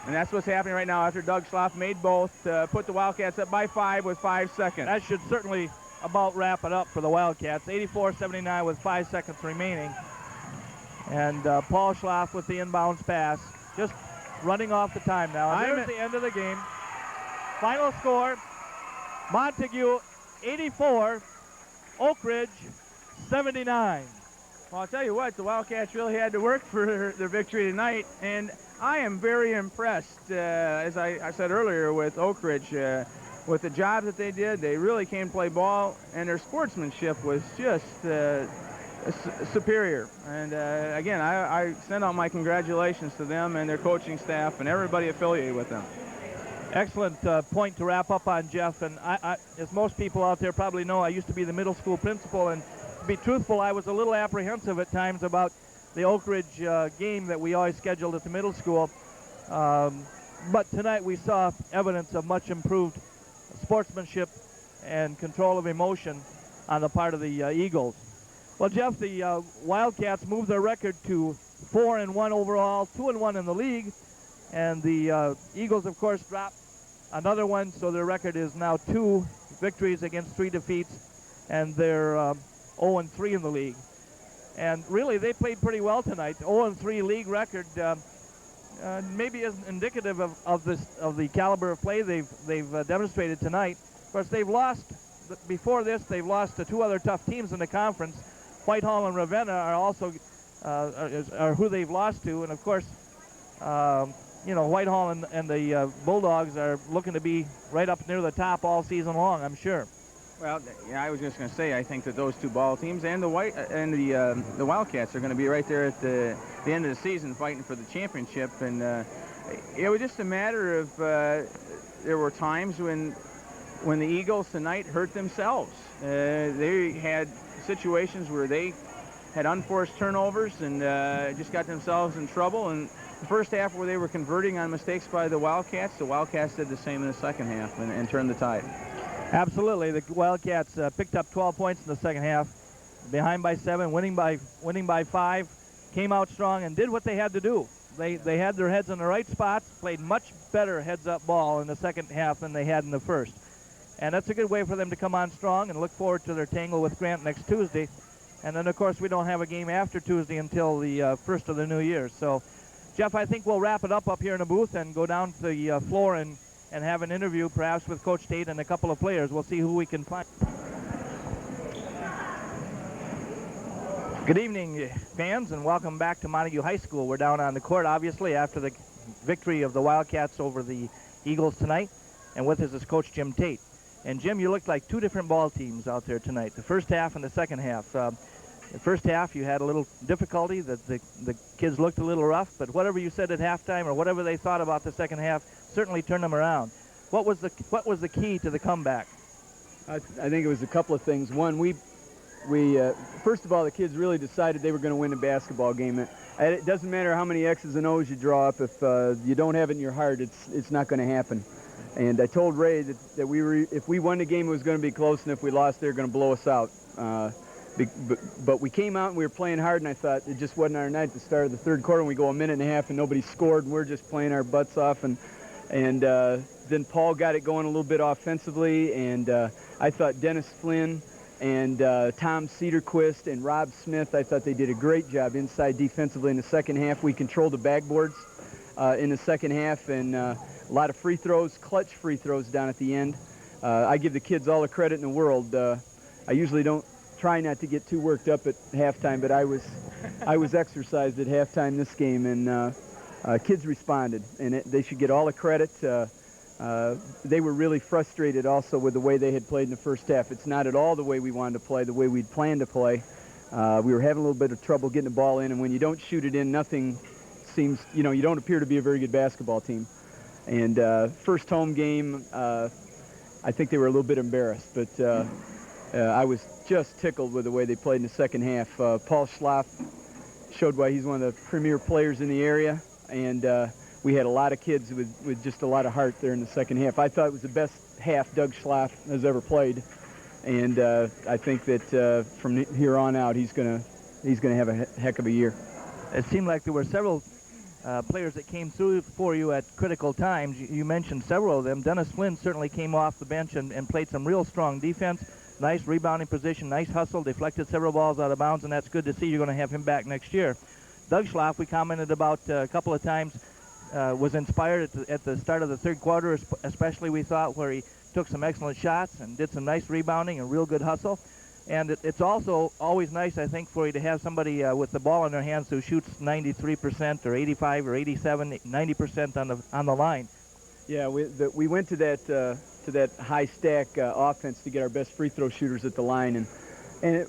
And that's what's happening right now after Doug Schlaff made both to put the Wildcats up by 5 with 5 seconds. That should certainly about wrap it up for the Wildcats. 84-79 with 5 seconds remaining. And Paul Schlaff with the inbounds pass. Just running off the time now. And there's the end of the game. Final score, Montague 84, Oakridge 79. Well, I'll tell you what, the Wildcats really had to work for their victory tonight, and I am very impressed, as I said earlier, with Oakridge. With the job that they did, they really came to play ball, and their sportsmanship was just superior. And again, I send out my congratulations to them and their coaching staff and everybody affiliated with them. Excellent point to wrap up on, Jeff. And I, as most people out there probably know, I used to be the middle school principal, and to be truthful, I was a little apprehensive at times about the Oakridge game that we always scheduled at the middle school. But tonight we saw evidence of much improved sportsmanship and control of emotion on the part of the Eagles. Well, Jeff, the Wildcats moved their record to 4-1 overall, 2-1 in the league, and the Eagles, of course, dropped another one, so their record is now 2 victories against 3 defeats, and they're 0-3 in the league. And really, they played pretty well tonight. 0-3 league record maybe isn't indicative of the caliber of play they've demonstrated tonight. Of course, they've lost before this. They've lost to 2 other tough teams in the conference. Whitehall and Ravenna are also are who they've lost to, and of course, you know, Whitehall and the Bulldogs are looking to be right up near the top all season long, I'm sure. Well, yeah, I was just going to say, I think that those 2 ball teams and the Wildcats are going to be right there at the end of the season fighting for the championship. And it was just a matter of there were times when the Eagles tonight hurt themselves. They had situations where they had unforced turnovers and just got themselves in trouble. And the first half where they were converting on mistakes by the Wildcats did the same in the second half and turned the tide. Absolutely. The Wildcats picked up 12 points in the second half, behind by 7, winning by 5, came out strong and did what they had to do. They had their heads in the right spots, played much better heads-up ball in the second half than they had in the first. And that's a good way for them to come on strong and look forward to their tangle with Grant next Tuesday. And then, of course, we don't have a game after Tuesday until the first of the new year. So, Jeff, I think we'll wrap it up here in the booth and go down to the floor and have an interview perhaps with Coach Tate and a couple of players. We'll see who we can find. Good evening, fans, and welcome back to Montague High School. We're down on the court, obviously, after the victory of the Wildcats over the Eagles tonight. And with us is Coach Jim Tate. And, Jim, you looked like 2 different ball teams out there tonight, the first half and the second half. The first half, you had a little difficulty. The kids looked a little rough, but whatever you said at halftime or whatever they thought about the second half certainly turned them around. What was the key to the comeback? I think it was a couple of things. One, we first of all, the kids really decided they were going to win the basketball game. It doesn't matter how many X's and O's you draw up. If you don't have it in your heart, it's not going to happen. And I told Ray that if we won the game, it was going to be close, and if we lost, they were going to blow us out. But we came out and we were playing hard, and I thought it just wasn't our night. At the start of the third quarter, we go a minute and a half and nobody scored, and we're just playing our butts off. And then Paul got it going a little bit offensively, and I thought Dennis Flynn and Tom Cedarquist and Rob Smith, I thought they did a great job inside defensively in the second half. We controlled the backboards in the second half, and a lot of free throws, clutch free throws down at the end. I give the kids all the credit in the world. I usually don't try not to get too worked up at halftime, but I was exercised at halftime this game, and kids responded, and they should get all the credit. They were really frustrated also with the way they had played in the first half. It's not at all the way we wanted to play, the way we'd planned to play. We were having a little bit of trouble getting the ball in, and when you don't shoot it in, nothing seems, you don't appear to be a very good basketball team. And first home game, I think they were a little bit embarrassed, but I was just tickled with the way they played in the second half. Paul Schlaff showed why he's one of the premier players in the area, and we had a lot of kids with just a lot of heart there in the second half. I thought it was the best half Doug Schlaff has ever played, and I think that from here on out he's gonna have a heck of a year. It seemed like there were several players that came through for you at critical times. You mentioned several of them. Dennis Flynn certainly came off the bench and played some real strong defense. Nice rebounding position, nice hustle, deflected several balls out of bounds, and that's good to see. You're going to have him back next year. Doug Schlaff, we commented about a couple of times, was inspired at the start of the third quarter, especially we thought, where he took some excellent shots and did some nice rebounding and real good hustle. And it's also always nice, I think, for you to have somebody with the ball in their hands who shoots 93% or 85 or 87, 90% on the line. Yeah, we went to that high stack offense to get our best free throw shooters at the line, and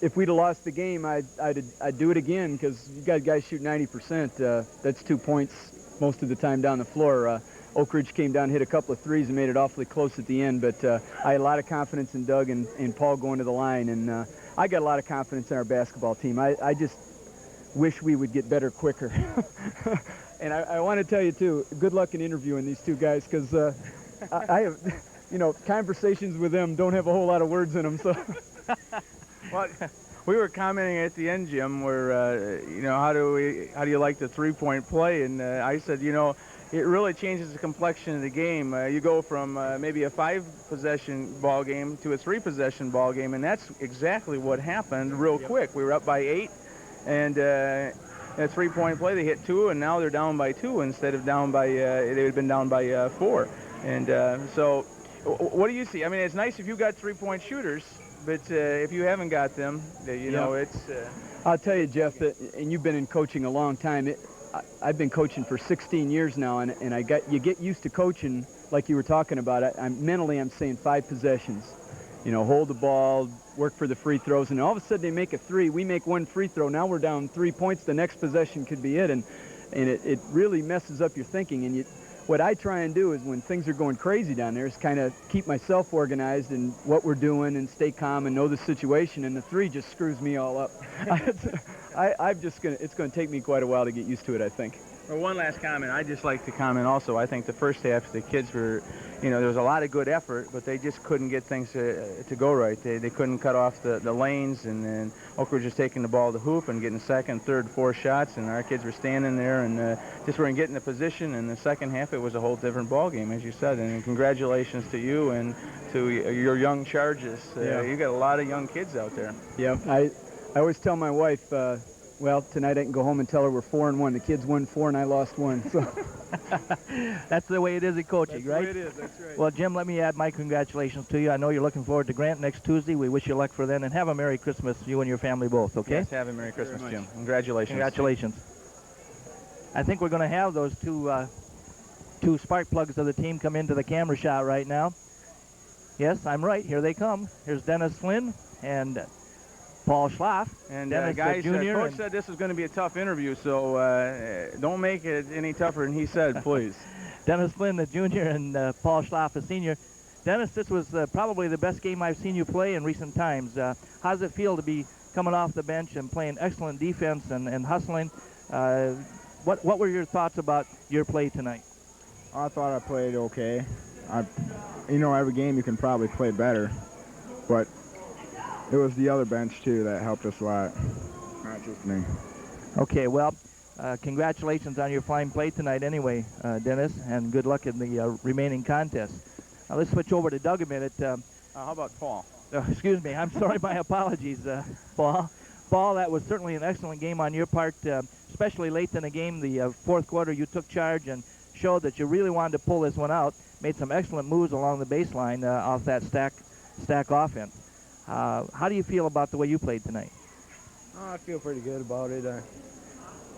if we'd have lost the game, I'd do it again, because you got guys shoot 90%. That's 2 points most of the time down the floor. Oakridge came down, hit a couple of threes, and made it awfully close at the end, but I had a lot of confidence in Doug and Paul going to the line, and I got a lot of confidence in our basketball team. I just wish we would get better quicker. And I want to tell you, too, good luck in interviewing these two guys, because I have, conversations with them don't have a whole lot of words in them. So, well, we were commenting at the end, Jim, where how do you like the three-point play? And I said, it really changes the complexion of the game. You go from maybe a 5-possession ball game to a 3-possession ball game, and that's exactly what happened real quick. We were up by 8, and a 3-point play, they hit 2, and now they're down by 2 instead of down by, they would have been down by 4. And so what do you see? I mean, it's nice if you got 3-point shooters, but if you haven't got them, you know, it's... I'll tell you, Jeff, that, and you've been in coaching a long time. I've been coaching for 16 years now, and you get used to coaching like you were talking about. Mentally, I'm saying 5 possessions. You know, hold the ball, work for the free throws, and all of a sudden they make a 3. We make 1 free throw. Now we're down 3 points. The next possession could be it, and it really messes up your thinking. And what I try and do is when things are going crazy down there is kind of keep myself organized in what we're doing and stay calm and know the situation, and the 3 just screws me all up. It's going to take me quite a while to get used to it, I think. Well, one last comment. I'd just like to comment also. I think the first half, the kids were, you know, there was a lot of good effort, but they just couldn't get things to go right. They couldn't cut off the lanes, and then Oakridge was taking the ball to hoop and getting second, third, fourth shots, and our kids were standing there and just weren't getting the position. In the second half, it was a whole different ball game, as you said. And congratulations to you and to your young charges. You got a lot of young kids out there. Yeah, I always tell my wife, well, tonight I can go home and tell her we're 4-1. The kids won 4 and I lost 1. So that's the way it is in coaching, right? That's the way it is. That's right. Well, Jim, let me add my congratulations to you. I know you're looking forward to Grant next Tuesday. We wish you luck for then, and have a Merry Christmas, you and your family both. Okay? Yes, have a Merry Christmas, Jim. Congratulations. Congratulations. I think we're going to have those two spark plugs of the team come into the camera shot right now. Yes, I'm right. Here they come. Here's Dennis Flynn and Paul Schlaff. And Dennis, guys, Jr. Coach said this was going to be a tough interview, so don't make it any tougher than he said, please. Dennis Flynn, the junior, and Paul Schlaff, the senior. Dennis, this was probably the best game I've seen you play in recent times. How does it feel to be coming off the bench and playing excellent defense and hustling? What were your thoughts about your play tonight? I thought I played okay. You know, every game you can probably play better, but it was the other bench, too, that helped us a lot, not just me. Okay, well, congratulations on your fine play tonight anyway, Dennis, and good luck in the remaining contest. Now let's switch over to Doug a minute. How about Paul? Excuse me, I'm sorry, my apologies, Paul. Paul, that was certainly an excellent game on your part, especially late in the game. The fourth quarter, you took charge and showed that you really wanted to pull this one out, made some excellent moves along the baseline off that stack offense. How do you feel about the way you played tonight? I feel pretty good about it.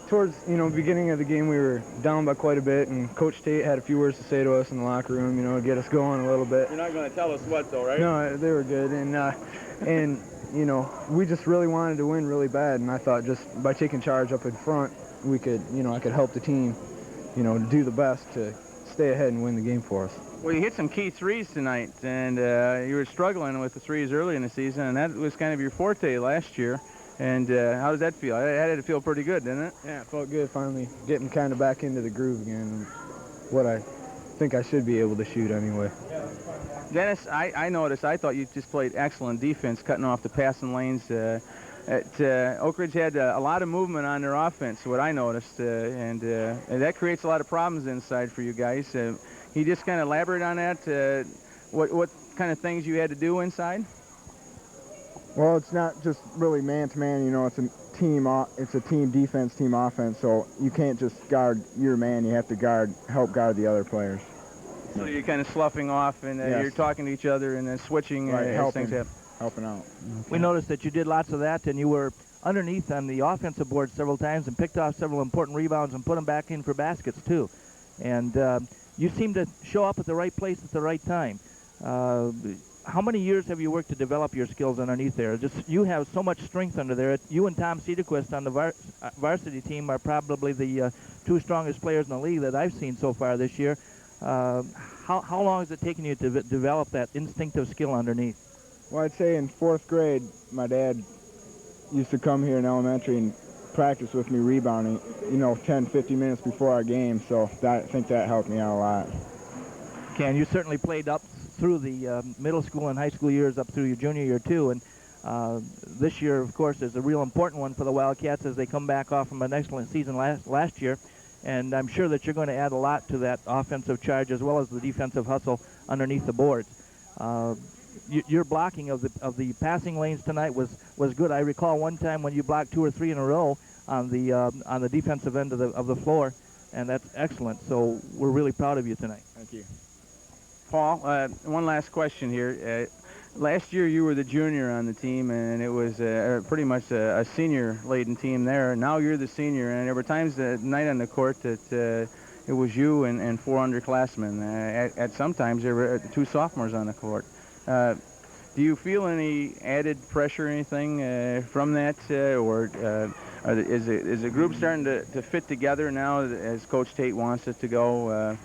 Towards, beginning of the game, we were down by quite a bit, and Coach Tate had a few words to say to us in the locker room, to get us going a little bit. You're not going to tell us what, though, right? No, they were good, and we just really wanted to win really bad, and I thought just by taking charge up in front, we could, I could help the team, do the best to stay ahead and win the game for us. Well, you hit some key threes tonight, and you were struggling with the threes early in the season, and that was kind of your forte last year. And how does that feel? It had to feel pretty good, didn't it? Yeah, it felt good finally getting kind of back into the groove again, what I think I should be able to shoot anyway. Dennis, I noticed, I thought you just played excellent defense, cutting off the passing lanes. Oakridge had a lot of movement on their offense, what I noticed, and that creates a lot of problems inside for you guys. Can you just kind of elaborate on that? What kind of things you had to do inside? Well, it's not just really man-to-man, it's a team defense, team offense, so you can't just guard your man, you have to help guard the other players. So you're kind of sloughing off, and yes. You're talking to each other and then switching as things happen. Helping out. Okay. We noticed that you did lots of that, and you were underneath on the offensive board several times and picked off several important rebounds and put them back in for baskets, too. And you seem to show up at the right place at the right time. How many years have you worked to develop your skills underneath there? You have so much strength under there. You and Tom Cedarquist on the varsity team are probably the two strongest players in the league that I've seen so far this year. How long has it taken you to develop that instinctive skill underneath? Well, I'd say in 4th grade, my dad used to come here in elementary and practice with me rebounding, 10, 15 minutes before our game, so I think that helped me out a lot. Ken, you certainly played up through the middle school and high school years up through your junior year, too, and this year, of course, is a real important one for the Wildcats as they come back off from an excellent season last year. and I'm sure that you're going to add a lot to that offensive charge as well as the defensive hustle underneath the boards. Your blocking of the passing lanes tonight was good. I recall one time when you blocked 2 or 3 in a row on the defensive end of the floor, and that's excellent. So we're really proud of you tonight. Thank you. Paul, one last question here. Last year you were the junior on the team, and it was pretty much a senior-laden team there. Now you're the senior, and there were times that night on the court that it was you and 4 underclassmen. At sometimes there were 2 sophomores on the court. Do you feel any added pressure or anything from that, or is the group starting to fit together now as Coach Tate wants it to go?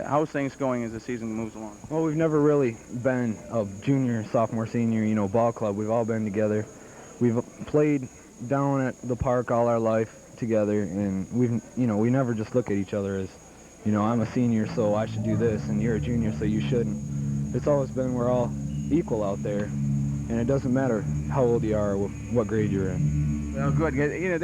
How's things going as the season moves along? Well, we've never really been a junior, sophomore, senior, ball club. We've all been together. We've played down at the park all our life together, and we never just look at each other as, I'm a senior, so I should do this, and you're a junior, so you shouldn't. It's always been we're all equal out there, and it doesn't matter how old you are or what grade you're in. Well, good.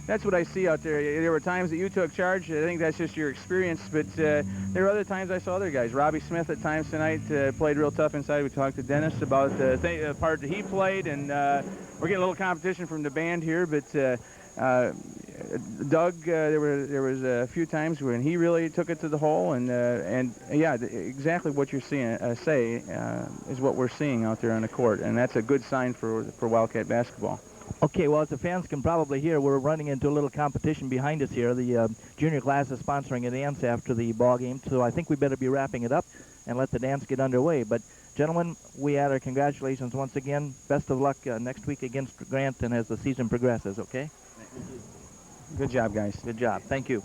That's what I see out there. There were times that you took charge. I think that's just your experience. But there were other times I saw other guys. Robbie Smith at times tonight played real tough inside. We talked to Dennis about the part that he played, and we're getting a little competition from the band here. But Doug, there was a few times when he really took it to the hole, and yeah, exactly what you're seeing is what we're seeing out there on the court, and that's a good sign for Wildcat basketball. Okay, well, as the fans can probably hear, we're running into a little competition behind us here. The junior class is sponsoring a dance after the ball game, so I think we better be wrapping it up and let the dance get underway. But, gentlemen, we add our congratulations once again. Best of luck next week against Grant and as the season progresses, okay? Good job, guys. Good job. Thank you.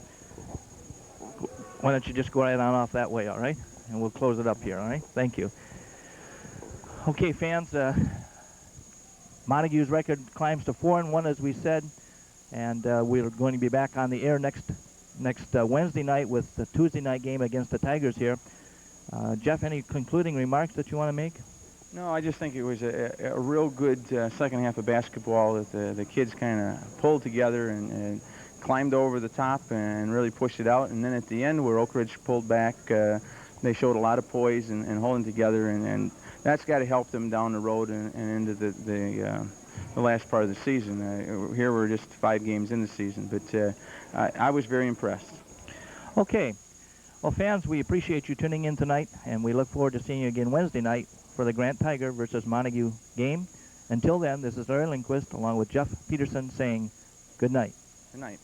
Why don't you just go right on off that way, all right? And we'll close it up here, all right? Thank you. Okay, fans, Montague's record climbs to 4-1, as we said, and we're going to be back on the air next Wednesday night with the Tuesday night game against the Tigers here. Jeff, any concluding remarks that you want to make? No, I just think it was a real good second half of basketball that the kids kind of pulled together and climbed over the top and really pushed it out. And then at the end, where Oakridge pulled back, they showed a lot of poise and holding together, and that's got to help them down the road and into the last part of the season. Here we're just 5 games in the season, but I was very impressed. Okay. Well, fans, we appreciate you tuning in tonight, and we look forward to seeing you again Wednesday night for the Grant Tiger versus Montague game. Until then, this is Larry Lindquist along with Jeff Peterson saying good night. Good night.